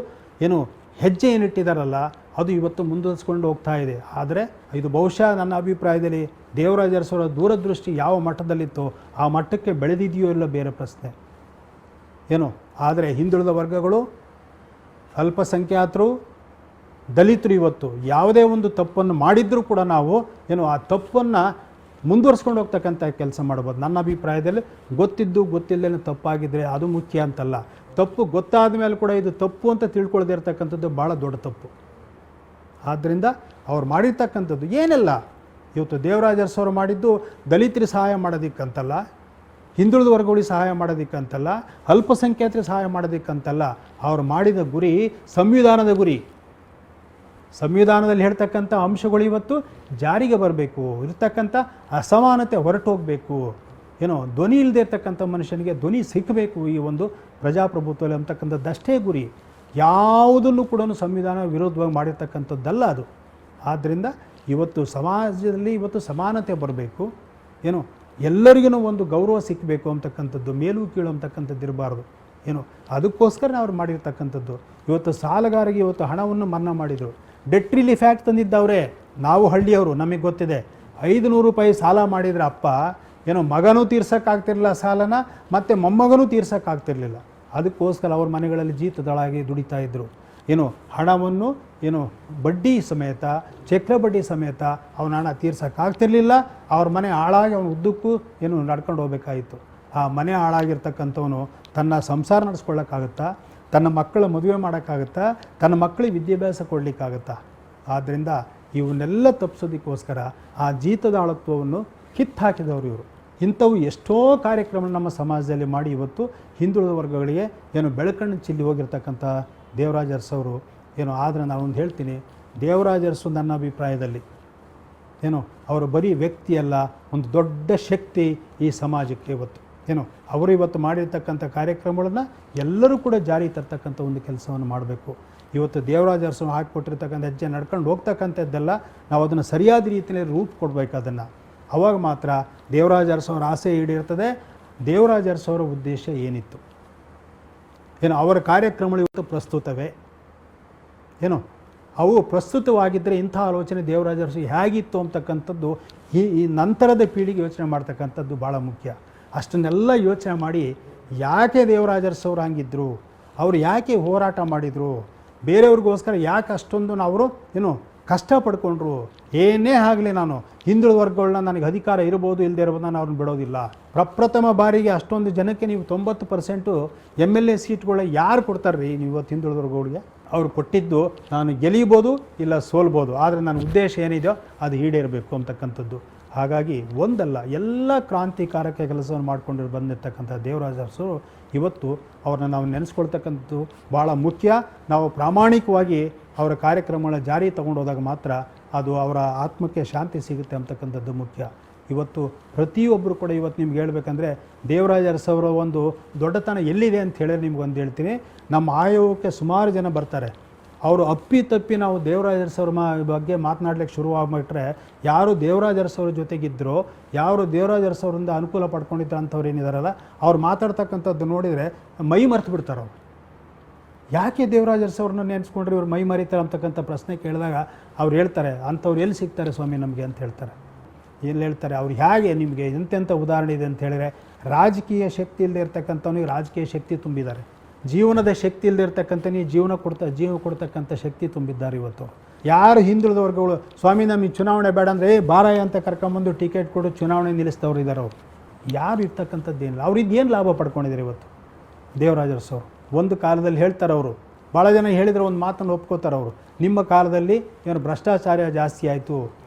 Speaker 1: ಹೆಜ್ಜೆ ಏನಿಟ್ಟಿದ್ದಾರಲ್ಲ, ಅದು ಇವತ್ತು ಮುಂದುವರಿಸ್ಕೊಂಡು ಹೋಗ್ತಾ ಇದೆ. ಆದರೆ ಇದು ಬಹುಶಃ ನನ್ನ ಅಭಿಪ್ರಾಯದಲ್ಲಿ ದೇವರಾಜ ಅರಸು ಅವರ ದೂರದೃಷ್ಟಿ ಯಾವ ಮಟ್ಟದಲ್ಲಿತ್ತೋ ಆ ಮಟ್ಟಕ್ಕೆ ಬೆಳೆದಿದೆಯೋ ಇಲ್ಲ ಬೇರೆ ಪ್ರಶ್ನೆ. ಏನು. ಆದರೆ ಹಿಂದುಳಿದ ವರ್ಗಗಳು, ಅಲ್ಪಸಂಖ್ಯಾತರು, ದಲಿತರು ಇವತ್ತು ಯಾವುದೇ ಒಂದು ತಪ್ಪನ್ನು ಮಾಡಿದರೂ ಕೂಡ ನಾವು ಏನು ಆ ತಪ್ಪನ್ನು ಮುಂದುವರ್ಸ್ಕೊಂಡು ಹೋಗ್ತಕ್ಕಂಥ ಕೆಲಸ ಮಾಡ್ಬೋದು. ನನ್ನ ಅಭಿಪ್ರಾಯದಲ್ಲಿ ಗೊತ್ತಿದ್ದು ಗೊತ್ತಿಲ್ಲದೇ ತಪ್ಪಾಗಿದ್ದರೆ ಅದು ಮುಖ್ಯ ಅಂತಲ್ಲ, ತಪ್ಪು ಗೊತ್ತಾದ ಮೇಲೆ ಕೂಡ ಇದು ತಪ್ಪು ಅಂತ ತಿಳ್ಕೊಳ್ಳದೇ ಇರತಕ್ಕಂಥದ್ದು ಭಾಳ ದೊಡ್ಡ ತಪ್ಪು. ಆದ್ದರಿಂದ ಅವ್ರು ಮಾಡಿರ್ತಕ್ಕಂಥದ್ದು ಏನೆಲ್ಲ ಇವತ್ತು ದೇವರಾಜ ಅರಸು ಅವರು ಮಾಡಿದ್ದು ದಲಿತರಿಗೆ ಸಹಾಯ ಮಾಡೋದಕ್ಕಂತಲ್ಲ, ಹಿಂದುಳಿದ ವರ್ಗಗಳಿಗೆ ಸಹಾಯ ಮಾಡೋದಕ್ಕಂತಲ್ಲ, ಅಲ್ಪಸಂಖ್ಯಾತರಿಗೆ ಸಹಾಯ ಮಾಡೋದಕ್ಕಂತಲ್ಲ. ಅವ್ರು ಮಾಡಿದ ಗುರಿ ಸಂವಿಧಾನದ ಗುರಿ. ಸಂವಿಧಾನದಲ್ಲಿ ಹೇಳ್ತಕ್ಕಂಥ ಅಂಶಗಳು ಇವತ್ತು ಜಾರಿಗೆ ಬರಬೇಕು, ಇರ್ತಕ್ಕಂಥ ಅಸಮಾನತೆ ಹೊರಟು ಹೋಗಬೇಕು, ಏನೋ ಧ್ವನಿ ಇಲ್ಲದೆ ಇರ್ತಕ್ಕಂಥ ಮನುಷ್ಯನಿಗೆ ಧ್ವನಿ ಸಿಕ್ಕಬೇಕು ಈ ಒಂದು ಪ್ರಜಾಪ್ರಭುತ್ವದಲ್ಲಿ ಅಂತಕ್ಕಂಥದ್ದಷ್ಟೇ ಗುರಿ. ಯಾವುದನ್ನು ಕೂಡ ಸಂವಿಧಾನ ವಿರೋಧವಾಗಿ ಮಾಡಿರ್ತಕ್ಕಂಥದ್ದಲ್ಲ ಅದು. ಆದ್ದರಿಂದ ಇವತ್ತು ಸಮಾಜದಲ್ಲಿ ಇವತ್ತು ಸಮಾನತೆ ಬರಬೇಕು, ಏನು ಎಲ್ಲರಿಗೂ ಒಂದು ಗೌರವ ಸಿಕ್ಕಬೇಕು ಅಂತಕ್ಕಂಥದ್ದು, ಮೇಲೂ ಕೀಳು ಅಂತಕ್ಕಂಥದ್ದು ಇರಬಾರ್ದು. ಏನು ಅದಕ್ಕೋಸ್ಕರ ಅವ್ರು ಮಾಡಿರ್ತಕ್ಕಂಥದ್ದು. ಇವತ್ತು ಸಾಲಗಾರರಿಗೆ ಇವತ್ತು ಹಣವನ್ನು ಮನ್ನಾ ಮಾಡಿದರು. ಡೆಟ್ ರಿಲೀಫ್ ಆ್ಯಕ್ಟ್ ತಂದಿದ್ದವ್ರೆ. ನಾವು ಹಳ್ಳಿಯವರು, ನಮಗೆ ಗೊತ್ತಿದೆ. 500 ರೂಪಾಯಿ ಸಾಲ ಮಾಡಿದರೆ ಅಪ್ಪ ಏನೋ ಮಗನೂ ತೀರ್ಸೋಕ್ಕಾಗ್ತಿರಲಿಲ್ಲ ಸಾಲನ, ಮತ್ತು ಮೊಮ್ಮಗನೂ ತೀರ್ಸೋಕ್ಕಾಗ್ತಿರ್ಲಿಲ್ಲ. ಅದಕ್ಕೋಸ್ಕರ ಅವ್ರ ಮನೆಗಳಲ್ಲಿ ಜೀತದಳಾಗಿ ದುಡಿತಾ ಇದ್ದರು. ಏನು ಹಣವನ್ನು ಏನು ಬಡ್ಡಿ ಸಮೇತ, ಚಕ್ರ ಬಡ್ಡಿ ಸಮೇತ ಅವನ ಹಣ ತೀರ್ಸೋಕ್ಕಾಗ್ತಿರ್ಲಿಲ್ಲ. ಅವ್ರ ಮನೆ ಹಾಳಾಗಿ ಅವನು ಉದ್ದಕ್ಕೂ ಏನು ನಡ್ಕೊಂಡು ಹೋಗ್ಬೇಕಾಯಿತು. ಆ ಮನೆ ಹಾಳಾಗಿರ್ತಕ್ಕಂಥವನು ತನ್ನ ಸಂಸಾರ ನಡೆಸ್ಕೊಳ್ಳೋಕ್ಕಾಗುತ್ತಾ, ತನ್ನ ಮಕ್ಕಳ ಮದುವೆ ಮಾಡೋಕ್ಕಾಗುತ್ತಾ, ತನ್ನ ಮಕ್ಕಳಿಗೆ ವಿದ್ಯಾಭ್ಯಾಸ ಕೊಡಲಿಕ್ಕಾಗುತ್ತಾ? ಆದ್ದರಿಂದ ಇವನ್ನೆಲ್ಲ ತಪ್ಪಿಸೋದಕ್ಕೋಸ್ಕರ ಆ ಜೀತದಾಳತ್ವವನ್ನು ಕಿತ್ತು ಹಾಕಿದವರು ಇವರು. ಇಂಥವು ಎಷ್ಟೋ ಕಾರ್ಯಕ್ರಮ ನಮ್ಮ ಸಮಾಜದಲ್ಲಿ ಮಾಡಿ ಇವತ್ತು ಹಿಂದುಳಿದ ವರ್ಗಗಳಿಗೆ ಏನು ಬೆಳಕನ್ನು ಚೆಲ್ಲಿ ಹೋಗಿರ್ತಕ್ಕಂಥ ದೇವರಾಜ ಅರಸು ಅವರು ಏನು. ಆದರೆ ನಾನೊಂದು ಹೇಳ್ತೀನಿ, ದೇವರಾಜ ಅರಸು ನನ್ನ ಅಭಿಪ್ರಾಯದಲ್ಲಿ ಏನು ಅವರು ಬರೀ ವ್ಯಕ್ತಿಯಲ್ಲ, ಒಂದು ದೊಡ್ಡ ಶಕ್ತಿ ಈ ಸಮಾಜಕ್ಕೆ. ಇವತ್ತು ಏನು ಅವರು ಇವತ್ತು ಮಾಡಿರ್ತಕ್ಕಂಥ ಕಾರ್ಯಕ್ರಮಗಳನ್ನು ಎಲ್ಲರೂ ಕೂಡ ಜಾರಿ ತರ್ತಕ್ಕಂಥ ಒಂದು ಕೆಲಸವನ್ನು ಮಾಡಬೇಕು. ಇವತ್ತು ದೇವರಾಜ ಅರಸು ಹಾಕಿಕೊಟ್ಟಿರ್ತಕ್ಕಂಥ ಹೆಜ್ಜೆ ನಡ್ಕೊಂಡು ಹೋಗ್ತಕ್ಕಂಥದ್ದೆಲ್ಲ ನಾವು ಅದನ್ನು ಸರಿಯಾದ ರೀತಿಯಲ್ಲಿ ರೂಪ ಕೊಡಬೇಕು. ಅದನ್ನು ಅವಾಗ ಮಾತ್ರ ದೇವರಾಜ ಅರಸು ಅವರ ಆಸೆ ಈಡೇರ್ತದೆ. ದೇವರಾಜ ಅರಸು ಅವರ ಉದ್ದೇಶ ಏನಿತ್ತು ಏನು, ಅವರ ಕಾರ್ಯಕ್ರಮಗಳು ಇವತ್ತು ಪ್ರಸ್ತುತವೇ ಏನು, ಅವು ಪ್ರಸ್ತುತವಾಗಿದ್ದರೆ ಇಂಥ ಆಲೋಚನೆ ದೇವರಾಜ ಅರಸು ಹೇಗಿತ್ತು ಅಂತಕ್ಕಂಥದ್ದು ಈ ನಂತರದ ಪೀಳಿಗೆ ಯೋಚನೆ ಮಾಡ್ತಕ್ಕಂಥದ್ದು ಭಾಳ ಮುಖ್ಯ. ಅಷ್ಟನ್ನೆಲ್ಲ ಯೋಚನೆ ಮಾಡಿ ಯಾಕೆ ದೇವರಾಜ ಅರಸು ಅವರು ಹಂಗಿದ್ರು, ಅವರು ಯಾಕೆ ಹೋರಾಟ ಮಾಡಿದರು, ಬೇರೆಯವ್ರಿಗೋಸ್ಕರ ಯಾಕೆ ಅಷ್ಟೊಂದು ಅವರು ಏನು ಕಷ್ಟ ಪಡ್ಕೊಂಡ್ರು. ಏನೇ ಆಗಲಿ ನಾನು ಹಿಂದುಳಿದ ವರ್ಗಗಳನ್ನ ನನಗೆ ಅಧಿಕಾರ ಇರ್ಬೋದು ಇಲ್ಲದೆ ಇರ್ಬೋದು, ನಾನು ಅವ್ರನ್ನ ಬಿಡೋದಿಲ್ಲ. ಪ್ರಪ್ರಥಮ ಬಾರಿಗೆ ಅಷ್ಟೊಂದು ಜನಕ್ಕೆ ನೀವು 90% MLA ಸೀಟ್ಗಳ ಯಾರು ಕೊಡ್ತಾರೆ ರೀ ನೀವು ಇವತ್ತು ಹಿಂದುಳಿದ ವರ್ಗಗಳಿಗೆ? ಅವ್ರು ಕೊಟ್ಟಿದ್ದು ನಾನು ಗೆಲ್ಲೀಬೋದು ಇಲ್ಲ ಸೋಲ್ಬೋದು, ಆದರೆ ನನ್ನ ಉದ್ದೇಶ ಏನಿದೆಯೋ ಅದು ಈಡೇರಬೇಕು ಅಂತಕ್ಕಂಥದ್ದು. ಹಾಗಾಗಿ ಒಂದಲ್ಲ ಎಲ್ಲ ಕ್ರಾಂತಿಕಾರಕ ಕೆಲಸವನ್ನು ಮಾಡ್ಕೊಂಡು ಬಂದಿರ್ತಕ್ಕಂಥ ದೇವರಾಜ ಅರಸು ಇವತ್ತು ಅವ್ರನ್ನ ನಾವು ನೆನೆಸ್ಕೊಳ್ತಕ್ಕಂಥದ್ದು ಭಾಳ ಮುಖ್ಯ. ನಾವು ಪ್ರಾಮಾಣಿಕವಾಗಿ ಅವರ ಕಾರ್ಯಕ್ರಮಗಳ ಜಾರಿ ತಗೊಂಡೋದಾಗ ಮಾತ್ರ ಅದು ಅವರ ಆತ್ಮಕ್ಕೆ ಶಾಂತಿ ಸಿಗುತ್ತೆ ಅಂತಕ್ಕಂಥದ್ದು ಮುಖ್ಯ. ಇವತ್ತು ಪ್ರತಿಯೊಬ್ಬರು ಕೂಡ ಇವತ್ತು ನಿಮ್ಗೆ ಹೇಳ್ಬೇಕಂದ್ರೆ ದೇವರಾಜ ಅರಸು ಅವರ ಒಂದು ದೊಡ್ಡತನ ಎಲ್ಲಿದೆ ಅಂತ ಹೇಳಿದ್ರೆ ನಿಮ್ಗೊಂದು ಹೇಳ್ತೀನಿ. ನಮ್ಮ ಆಯೋಗಕ್ಕೆ ಸುಮಾರು ಜನ ಬರ್ತಾರೆ. ಅವರು ಅಪ್ಪಿ ನಾವು ದೇವರಾಜ ಅರಸು ಅವ್ರ ಬಗ್ಗೆ ಮಾತನಾಡ್ಲಿಕ್ಕೆ ಶುರುವಾಗ್ಬಿಟ್ರೆ ಯಾರು ದೇವರಾಜ ಅರಸು ಅವ್ರ ಜೊತೆಗಿದ್ದರೋ, ಯಾರು ದೇವರಾಜ ಅರಸು ಅವರಿಂದ ಅನುಕೂಲ ಪಡ್ಕೊಂಡಿದ್ರು ಅಂಥವ್ರು ಏನಿದಾರಲ್ಲ, ಅವ್ರು ಮಾತಾಡ್ತಕ್ಕಂಥದ್ದು ನೋಡಿದರೆ ಮೈ ಮರೆತು ಬಿಡ್ತಾರೆ. ಅವರು ಯಾಕೆ ದೇವರಾಜ ಅರಸು ಅವ್ರನ್ನ ನೆನೆಸ್ಕೊಂಡ್ರೆ ಇವ್ರು ಮೈ ಮರಿತಾರೆ ಅಂತಕ್ಕಂಥ ಪ್ರಶ್ನೆ ಕೇಳಿದಾಗ ಅವ್ರು ಹೇಳ್ತಾರೆ, ಅಂಥವ್ರು ಎಲ್ಲಿ ಸಿಗ್ತಾರೆ ಸ್ವಾಮಿ ನಮಗೆ ಅಂತ ಹೇಳ್ತಾರೆ. ಎಲ್ಲಿ ಹೇಳ್ತಾರೆ ಅವ್ರು ಹೇಗೆ ನಿಮಗೆ ಎಂತೆಂಥ ಉದಾಹರಣೆ ಇದೆ ಅಂತ ಹೇಳಿದ್ರೆ, ರಾಜಕೀಯ ಶಕ್ತಿ ಇಲ್ಲದೆ ಇರ್ತಕ್ಕಂಥವನಿಗೆ ರಾಜಕೀಯ ಶಕ್ತಿ ತುಂಬಿದ್ದಾರೆ, ಜೀವನದ ಶಕ್ತಿ ಇಲ್ಲದೆ ಇರ್ತಕ್ಕಂಥ ಜೀವ ಕೊಡ್ತಕ್ಕಂಥ ಶಕ್ತಿ ತುಂಬಿದ್ದಾರೆ. ಇವತ್ತು ಯಾರು ಹಿಂದುಳಿದ ವರ್ಗಗಳು ಸ್ವಾಮಿ ನಮಗೆ ಚುನಾವಣೆ ಬೇಡ ಅಂದರೆ ಬಾರಾಯ ಅಂತ ಕರ್ಕೊಂಬಂದು ಟಿಕೆಟ್ ಕೊಡು ಚುನಾವಣೆ ನಿಲ್ಲಿಸಿದವ್ರು ಇದ್ದಾರೆ. ಅವರು ಯಾರು ಇರ್ತಕ್ಕಂಥದ್ದೇನಿಲ್ಲ. ಅವ್ರಿಗೆ ಏನು ಲಾಭ ಪಡ್ಕೊಂಡಿದ್ದಾರೆ ಇವತ್ತು ದೇವರಾಜ ಅರಸು ಅವರು? ಒಂದು ಕಾಲದಲ್ಲಿ ಹೇಳ್ತಾರೆ ಅವರು, ಭಾಳ ಜನ ಹೇಳಿದರೆ ಒಂದು ಮಾತನ್ನು ಒಪ್ಕೋತಾರೆ ಅವರು, ನಿಮ್ಮ ಕಾಲದಲ್ಲಿ ಏನು ಭ್ರಷ್ಟಾಚಾರ ಜಾಸ್ತಿ ಆಯಿತು,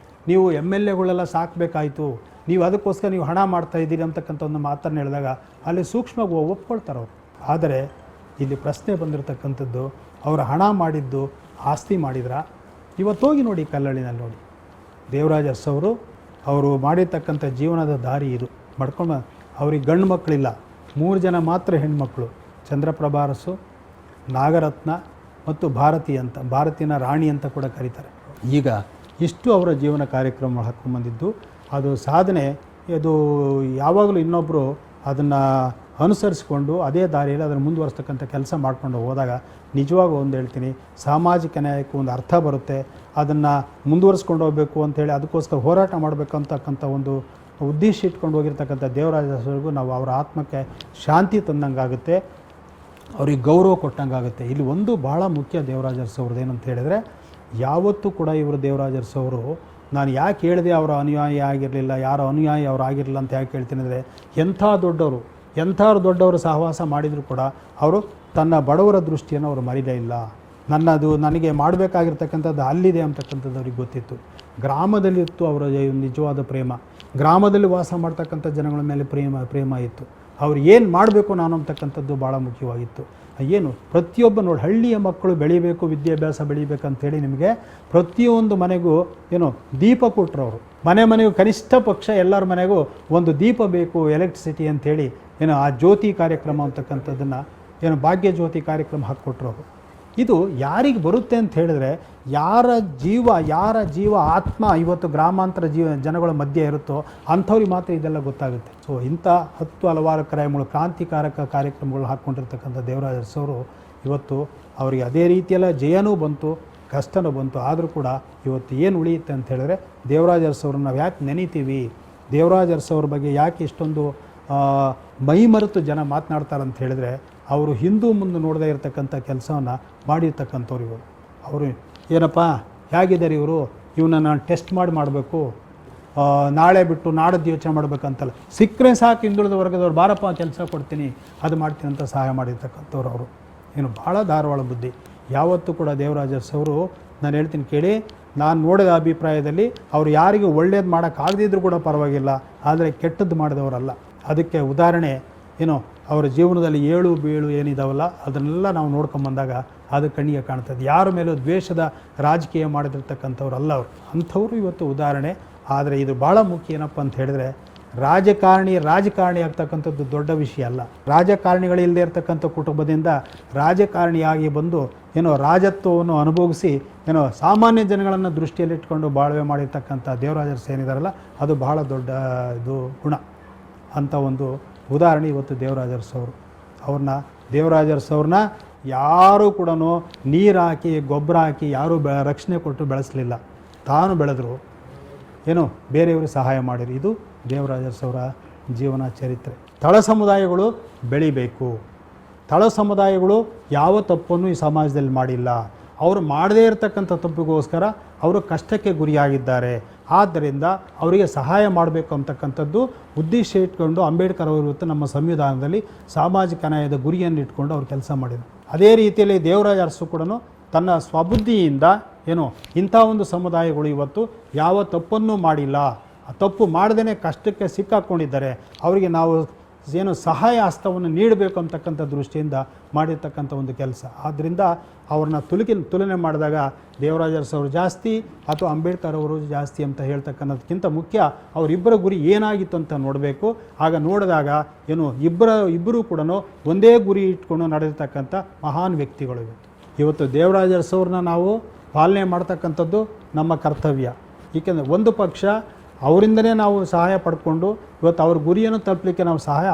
Speaker 1: ನೀವು MLAಗಳೆಲ್ಲ ಸಾಕಬೇಕಾಯಿತು, ನೀವು ಅದಕ್ಕೋಸ್ಕರ ನೀವು ಹಣ ಮಾಡ್ತಾಯಿದ್ದೀರಿ ಅಂತಕ್ಕಂಥ ಒಂದು ಮಾತನ್ನು ಹೇಳಿದಾಗ ಅಲ್ಲಿ ಸೂಕ್ಷ್ಮವಾಗಿ ಒಪ್ಕೊಳ್ತಾರೆ ಅವರು. ಆದರೆ ಇಲ್ಲಿ ಪ್ರಶ್ನೆ ಬಂದಿರತಕ್ಕಂಥದ್ದು, ಅವರ ಹಣ ಮಾಡಿದ್ದು ಆಸ್ತಿ ಮಾಡಿದ್ರ? ಇವತ್ತೋಗಿ ನೋಡಿ ಕಲ್ಲಳ್ಳಿನಲ್ಲಿ ನೋಡಿ ದೇವರಾಜ ಅರಸು ಅವರು ಮಾಡಿರ್ತಕ್ಕಂಥ ಜೀವನದ ದಾರಿ ಇದು ಮಾಡ್ಕೊಂಡು. ಅವ್ರಿಗೆ ಗಂಡು ಮಕ್ಕಳಿಲ್ಲ, 3 ಜನ ಮಾತ್ರ ಹೆಣ್ಮಕ್ಳು, ಚಂದ್ರಪ್ರಭಾ ಅರಸು, ನಾಗರತ್ನ ಮತ್ತು ಭಾರತಿನ ರಾಣಿ ಅಂತ ಕೂಡ ಕರೀತಾರೆ. ಈಗ ಇಷ್ಟು ಅವರ ಜೀವನ ಕಾರ್ಯಕ್ರಮ ಹಾಕ್ಕೊಂಡ್ಬಂದಿದ್ದು ಅದು ಸಾಧನೆ. ಇದು ಯಾವಾಗಲೂ ಇನ್ನೊಬ್ಬರು ಅದನ್ನು ಅನುಸರಿಸಿಕೊಂಡು ಅದೇ ದಾರಿಯಲ್ಲಿ ಅದನ್ನು ಮುಂದುವರಿಸ್ತಕ್ಕಂಥ ಕೆಲಸ ಮಾಡ್ಕೊಂಡು ಹೋದಾಗ ನಿಜವಾಗೂ ಒಂದು ಹೇಳ್ತೀನಿ, ಸಾಮಾಜಿಕ ನ್ಯಾಯಕ್ಕೂ ಒಂದು ಅರ್ಥ ಬರುತ್ತೆ. ಅದನ್ನು ಮುಂದುವರಿಸ್ಕೊಂಡು ಹೋಗಬೇಕು ಅಂಥೇಳಿ ಅದಕ್ಕೋಸ್ಕರ ಹೋರಾಟ ಮಾಡಬೇಕು ಅಂತಕ್ಕಂಥ ಒಂದು ಉದ್ದೇಶ ಇಟ್ಕೊಂಡು ಹೋಗಿರ್ತಕ್ಕಂಥ ದೇವರಾಜ ಅರಸುಗೂ ನಾವು ಅವರ ಆತ್ಮಕ್ಕೆ ಶಾಂತಿ ತಂದಂಗಾಗುತ್ತೆ. ಅವ್ರಿಗೆ ಗೌರವ ಕೊಟ್ಟಂಗಾಗುತ್ತೆ. ಇಲ್ಲಿ ಒಂದು ಭಾಳ ಮುಖ್ಯ ದೇವರಾಜ ಅರಸು ಏನಂತ ಹೇಳಿದರೆ, ಯಾವತ್ತೂ ಕೂಡ ಇವರು ದೇವರಾಜ ಅರಸು ಅವರು, ನಾನು ಯಾಕೆ ಹೇಳಿದೆ ಅವರ ಅನುಯಾಯಿ ಆಗಿರಲಿಲ್ಲ, ಯಾರ ಅನುಯಾಯಿ ಅವರು ಆಗಿರಲಿಲ್ಲ ಅಂತ ಯಾಕೆ ಹೇಳ್ತೀನಿ ಅಂದರೆ, ಎಂಥ ದೊಡ್ಡವರು ಸಹವಾಸ ಮಾಡಿದರೂ ಕೂಡ ಅವರು ತನ್ನ ಬಡವರ ದೃಷ್ಟಿಯನ್ನು ಅವರು ಮರೀಲೇ ಇಲ್ಲ. ನನಗೆ ಮಾಡಬೇಕಾಗಿರ್ತಕ್ಕಂಥದ್ದು ಅಲ್ಲಿದೆ ಅಂತಕ್ಕಂಥದ್ದು ಅವ್ರಿಗೆ ಗೊತ್ತಿತ್ತು. ಗ್ರಾಮದಲ್ಲಿತ್ತು ಅವರ ನಿಜವಾದ ಪ್ರೇಮ. ಗ್ರಾಮದಲ್ಲಿ ವಾಸ ಮಾಡ್ತಕ್ಕಂಥ ಜನಗಳ ಮೇಲೆ ಪ್ರೇಮ ಇತ್ತು. ಅವ್ರು ಏನು ಮಾಡಬೇಕು ನಾನು ಅಂತಕ್ಕಂಥದ್ದು ಭಾಳ ಮುಖ್ಯವಾಗಿತ್ತು. ಏನು ಪ್ರತಿಯೊಬ್ಬ ನೋಡಿ, ಹಳ್ಳಿಯ ಮಕ್ಕಳು ಬೆಳಿಬೇಕು, ವಿದ್ಯಾಭ್ಯಾಸ ಬೆಳಿಬೇಕಂತೇಳಿ ನಿಮಗೆ ಪ್ರತಿಯೊಂದು ಮನೆಗೂ ದೀಪ ಕೊಟ್ಟರು ಅವರು. ಮನೆಗೂ ಕನಿಷ್ಠ ಪಕ್ಷ ಎಲ್ಲರ ಮನೆಗೂ ಒಂದು ದೀಪ ಬೇಕು, ಎಲೆಕ್ಟ್ರಿಸಿಟಿ ಅಂಥೇಳಿ ಆ ಜ್ಯೋತಿ ಕಾರ್ಯಕ್ರಮ ಅಂತಕ್ಕಂಥದ್ದನ್ನು ಭಾಗ್ಯ ಜ್ಯೋತಿ ಕಾರ್ಯಕ್ರಮ ಹಾಕಿಕೊಟ್ರು ಅವರು. ಇದು ಯಾರಿಗೆ ಬರುತ್ತೆ ಅಂತ ಹೇಳಿದ್ರೆ, ಯಾರ ಜೀವ ಆತ್ಮ ಇವತ್ತು ಗ್ರಾಮಾಂತರ ಜನಗಳ ಮಧ್ಯೆ ಇರುತ್ತೋ ಅಂಥವ್ರಿಗೆ ಮಾತ್ರ ಇದೆಲ್ಲ ಗೊತ್ತಾಗುತ್ತೆ. ಸೊ ಇಂಥ ಹಲವಾರು ಕ್ರಾಂತಿಕಾರಕ ಕಾರ್ಯಕ್ರಮಗಳು ಹಾಕ್ಕೊಂಡಿರ್ತಕ್ಕಂಥ ದೇವರಾಜ ಅರಸು ಅವರು ಇವತ್ತು ಅವರಿಗೆ ಅದೇ ರೀತಿಯೆಲ್ಲ ಜಯನೂ ಬಂತು, ಕಷ್ಟನೂ ಬಂತು. ಆದರೂ ಕೂಡ ಇವತ್ತು ಏನು ಉಳಿಯುತ್ತೆ ಅಂತ ಹೇಳಿದ್ರೆ, ದೇವರಾಜ ಅರಸು ಅವ್ರನ್ನ ನಾವು ಯಾಕೆ ನೆನಿತೀವಿ, ದೇವರಾಜ ಅರಸು ಅವ್ರ ಬಗ್ಗೆ ಯಾಕೆ ಇಷ್ಟೊಂದು ಮೈಮರೆತು ಜನ ಮಾತನಾಡ್ತಾರೆ ಅಂತ ಹೇಳಿದ್ರೆ, ಅವರು ಹಿಂದೂ ಮುಂದೆ ನೋಡದೇ ಇರತಕ್ಕಂಥ ಕೆಲಸವನ್ನು ಮಾಡಿರ್ತಕ್ಕಂಥವ್ರು ಇವರು. ಅವರು ಏನಪ್ಪ ಹೇಗಿದ್ದಾರೆ ಇವನ್ನ ನಾನು ಟೆಸ್ಟ್ ಮಾಡಬೇಕು, ನಾಳೆ ಬಿಟ್ಟು ನಾಡದ್ದು ಯೋಚನೆ ಮಾಡಬೇಕಂತಲ್ಲ, ಸಿಕ್ಕರೆ ಸಾಕು ಹಿಂದುಳಿದ ವರ್ಗದವ್ರು, ಬಾರಪ್ಪ ಕೆಲಸ ಕೊಡ್ತೀನಿ, ಅದು ಮಾಡ್ತೀನಿ ಅಂತ ಸಹಾಯ ಮಾಡಿರ್ತಕ್ಕಂಥವ್ರು ಅವರು. ಭಾಳ ಧಾರವಾಳ ಬುದ್ಧಿ. ಯಾವತ್ತೂ ಕೂಡ ದೇವರಾಜ ಅರಸು ಅವರು, ನಾನು ಹೇಳ್ತೀನಿ ಕೇಳಿ, ನಾನು ನೋಡಿದ ಅಭಿಪ್ರಾಯದಲ್ಲಿ ಅವರು ಯಾರಿಗೂ ಒಳ್ಳೇದು ಮಾಡೋಕ್ಕಾಗದಿದ್ರೂ ಕೂಡ ಪರವಾಗಿಲ್ಲ, ಆದರೆ ಕೆಟ್ಟದ್ದು ಮಾಡಿದವರಲ್ಲ. ಅದಕ್ಕೆ ಉದಾಹರಣೆ ಅವರ ಜೀವನದಲ್ಲಿ ಏಳು ಬೀಳು ಏನಿದಾವಲ್ಲ ಅದನ್ನೆಲ್ಲ ನಾವು ನೋಡ್ಕೊಂಬಂದಾಗ ಅದು ಕಣ್ಣಿಗೆ ಕಾಣ್ತದೆ. ಯಾರ ಮೇಲೂ ದ್ವೇಷದ ರಾಜಕೀಯ ಮಾಡಿದಿರ್ತಕ್ಕಂಥವ್ರಲ್ಲ ಅವರು, ಅಂಥವರು ಇವತ್ತು ಉದಾಹರಣೆ. ಆದರೆ ಇದು ಭಾಳ ಮುಖ್ಯ ಏನಪ್ಪ ಅಂತ ಹೇಳಿದ್ರೆ, ರಾಜಕಾರಣಿ ಆಗ್ತಕ್ಕಂಥದ್ದು ದೊಡ್ಡ ವಿಷಯ ಅಲ್ಲ. ರಾಜಕಾರಣಿಗಳಿಲ್ಲದೆ ಇರ್ತಕ್ಕಂಥ ಕುಟುಂಬದಿಂದ ರಾಜಕಾರಣಿಯಾಗಿ ಬಂದು ರಾಜತ್ವವನ್ನು ಅನುಭವಿಸಿ ಸಾಮಾನ್ಯ ಜನಗಳನ್ನು ದೃಷ್ಟಿಯಲ್ಲಿಟ್ಕೊಂಡು ಬಾಳ್ವೆ ಮಾಡಿರ್ತಕ್ಕಂಥ ದೇವರಾಜ ಅರಸು ಏನಿದಾರಲ್ಲ, ಅದು ಭಾಳ ದೊಡ್ಡ ಇದು ಗುಣ. ಅಂಥ ಒಂದು ಉದಾಹರಣೆ ಇವತ್ತು ದೇವರಾಜ ಅರಸು ಅವರು. ದೇವರಾಜ ಅರಸು ಅವ್ರನ್ನ ಯಾರೂ ಕೂಡ ನೀರು ಹಾಕಿ ಗೊಬ್ಬರ ಹಾಕಿ ಯಾರೂ ರಕ್ಷಣೆ ಕೊಟ್ಟು ಬೆಳೆಸಲಿಲ್ಲ. ತಾನು ಬೆಳೆದ್ರು, ಬೇರೆಯವರು ಸಹಾಯ ಮಾಡಿರಿ. ಇದು ದೇವರಾಜ ಅರಸು ಅವರ ಜೀವನ ಚರಿತ್ರೆ. ತಳ ಸಮುದಾಯಗಳು ಬೆಳಿಬೇಕು. ತಳ ಸಮುದಾಯಗಳು ಯಾವ ತಪ್ಪನ್ನು ಈ ಸಮಾಜದಲ್ಲಿ ಮಾಡಿಲ್ಲ. ಅವರು ಮಾಡದೇ ಇರತಕ್ಕಂಥ ತಪ್ಪಿಗೋಸ್ಕರ ಅವರು ಕಷ್ಟಕ್ಕೆ ಗುರಿಯಾಗಿದ್ದಾರೆ. ಆದ್ದರಿಂದ ಅವರಿಗೆ ಸಹಾಯ ಮಾಡಬೇಕು ಅಂತಕ್ಕಂಥದ್ದು ಉದ್ದೇಶ ಇಟ್ಕೊಂಡು ಅಂಬೇಡ್ಕರ್ ಅವರು ಇವತ್ತು ನಮ್ಮ ಸಂವಿಧಾನದಲ್ಲಿ ಸಾಮಾಜಿಕ ನ್ಯಾಯದ ಗುರಿಯನ್ನು ಇಟ್ಕೊಂಡು ಅವ್ರು ಕೆಲಸ ಮಾಡಿದರು. ಅದೇ ರೀತಿಯಲ್ಲಿ ದೇವರಾಜ ಅರಸು ಕೂಡ ತನ್ನ ಸ್ವಬುದ್ಧಿಯಿಂದ ಇಂಥ ಒಂದು ಸಮುದಾಯಗಳು ಇವತ್ತು ಯಾವ ತಪ್ಪನ್ನೂ ಮಾಡಿಲ್ಲ, ಆ ತಪ್ಪು ಮಾಡದೇ ಕಷ್ಟಕ್ಕೆ ಸಿಕ್ಕಾಕ್ಕೊಂಡಿದ್ದಾರೆ, ಅವರಿಗೆ ನಾವು ಸಹಾಯ ಹಸ್ತವನ್ನು ನೀಡಬೇಕು ಅಂತಕ್ಕಂಥ ದೃಷ್ಟಿಯಿಂದ ಮಾಡಿರ್ತಕ್ಕಂಥ ಒಂದು ಕೆಲಸ. ಆದ್ದರಿಂದ ಅವ್ರನ್ನ ತುಲನೆ ಮಾಡಿದಾಗ ದೇವರಾಜ ಅರಸು ಅವರು ಜಾಸ್ತಿ ಅಥವಾ ಅಂಬೇಡ್ಕರ್ ಅವರು ಜಾಸ್ತಿ ಅಂತ ಹೇಳ್ತಕ್ಕಂಥದ್ಕಿಂತ ಮುಖ್ಯ ಅವರಿಬ್ಬರ ಗುರಿ ಏನಾಗಿತ್ತು ಅಂತ ನೋಡಬೇಕು. ಆಗ ನೋಡಿದಾಗ ಇಬ್ಬರೂ ಕೂಡ ಒಂದೇ ಗುರಿ ಇಟ್ಕೊಂಡು ನಡೆದಿರ್ತಕ್ಕಂಥ ಮಹಾನ್ ವ್ಯಕ್ತಿಗಳು. ಇವತ್ತು ದೇವರಾಜ ಅರಸು ಅವ್ರನ್ನ ನಾವು ಪಾಲನೆ ಮಾಡ್ತಕ್ಕಂಥದ್ದು ನಮ್ಮ ಕರ್ತವ್ಯ. ಏಕೆಂದರೆ ಒಂದು ಪಕ್ಷ ಅವರಿಂದನೇ ನಾವು ಸಹಾಯ ಪಡ್ಕೊಂಡು ಇವತ್ತು ಅವ್ರ ಗುರಿಯನ್ನು ತಲುಪಲಿಕ್ಕೆ ನಾವು ಸಹಾಯ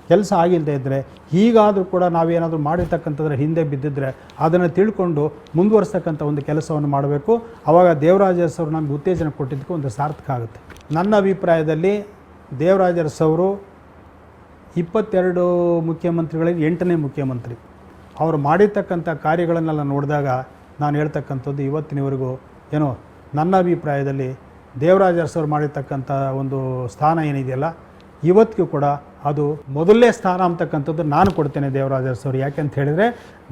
Speaker 1: ಕೆಲಸ ಆಗಿಲ್ಲದೆ ಇದ್ದರೆ, ಹೀಗಾದರೂ ಕೂಡ ನಾವೇನಾದರೂ ಮಾಡಿರ್ತಕ್ಕಂಥದ್ರೆ ಹಿಂದೆ ಬಿದ್ದಿದ್ರೆ ಅದನ್ನು ತಿಳ್ಕೊಂಡು ಮುಂದುವರಿಸ್ತಕ್ಕಂಥ ಒಂದು ಕೆಲಸವನ್ನು ಮಾಡಬೇಕು. ಆವಾಗ ದೇವರಾಜ ಅರಸು ಅವರು ನಮಗೆ ಉತ್ತೇಜನ ಕೊಟ್ಟಿದ್ದಕ್ಕೆ ಒಂದು ಸಾರ್ಥಕ ಆಗುತ್ತೆ. ನನ್ನ ಅಭಿಪ್ರಾಯದಲ್ಲಿ ದೇವರಾಜ ಅರಸು ಅವರು 22 ಮುಖ್ಯಮಂತ್ರಿಗಳಲ್ಲಿ 8ನೇ ಮುಖ್ಯಮಂತ್ರಿ. ಅವರು ಮಾಡಿರ್ತಕ್ಕಂಥ ಕಾರ್ಯಗಳನ್ನೆಲ್ಲ ನೋಡಿದಾಗ ನಾನು ಹೇಳ್ತಕ್ಕಂಥದ್ದು ಇವತ್ತಿನವರೆಗೂ ನನ್ನ ಅಭಿಪ್ರಾಯದಲ್ಲಿ ದೇವರಾಜ ಅರಸು ಅವರು ಮಾಡಿರ್ತಕ್ಕಂಥ ಒಂದು ಸ್ಥಾನ ಏನಿದೆಯಲ್ಲ, ಇವತ್ತಿಗೂ ಕೂಡ ಅದು ಮೊದಲನೇ ಸ್ಥಾನ ಅಂತಕ್ಕಂಥದ್ದು ನಾನು ಕೊಡ್ತೇನೆ ದೇವರಾಜ ಅರಸು ಅವರು. ಯಾಕೆಂತ ಹೇಳಿದರೆ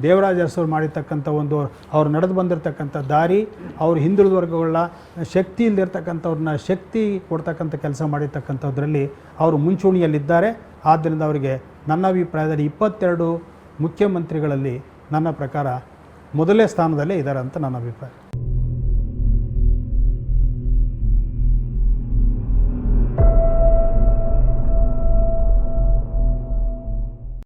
Speaker 1: ದೇವರಾಜ ಅರಸು ಅವರು ಮಾಡಿರ್ತಕ್ಕಂಥ ಅವ್ರು ನಡೆದು ಬಂದಿರತಕ್ಕಂಥ ದಾರಿ, ಅವ್ರು ಹಿಂದುಳಿದ ವರ್ಗಗಳ ಶಕ್ತಿ ಇಲ್ಲದಿರ್ತಕ್ಕಂಥವ್ರನ್ನ ಶಕ್ತಿ ಕೊಡ್ತಕ್ಕಂಥ ಕೆಲಸ ಮಾಡಿರ್ತಕ್ಕಂಥದ್ರಲ್ಲಿ ಅವರು ಮುಂಚೂಣಿಯಲ್ಲಿದ್ದಾರೆ. ಆದ್ದರಿಂದ ಅವರಿಗೆ ನನ್ನ ಅಭಿಪ್ರಾಯದಲ್ಲಿ 22 ಮುಖ್ಯಮಂತ್ರಿಗಳಲ್ಲಿ ನನ್ನ ಪ್ರಕಾರ ಮೊದಲನೇ ಸ್ಥಾನದಲ್ಲೇ ಇದ್ದಾರೆ ಅಂತ ನನ್ನ ಅಭಿಪ್ರಾಯ.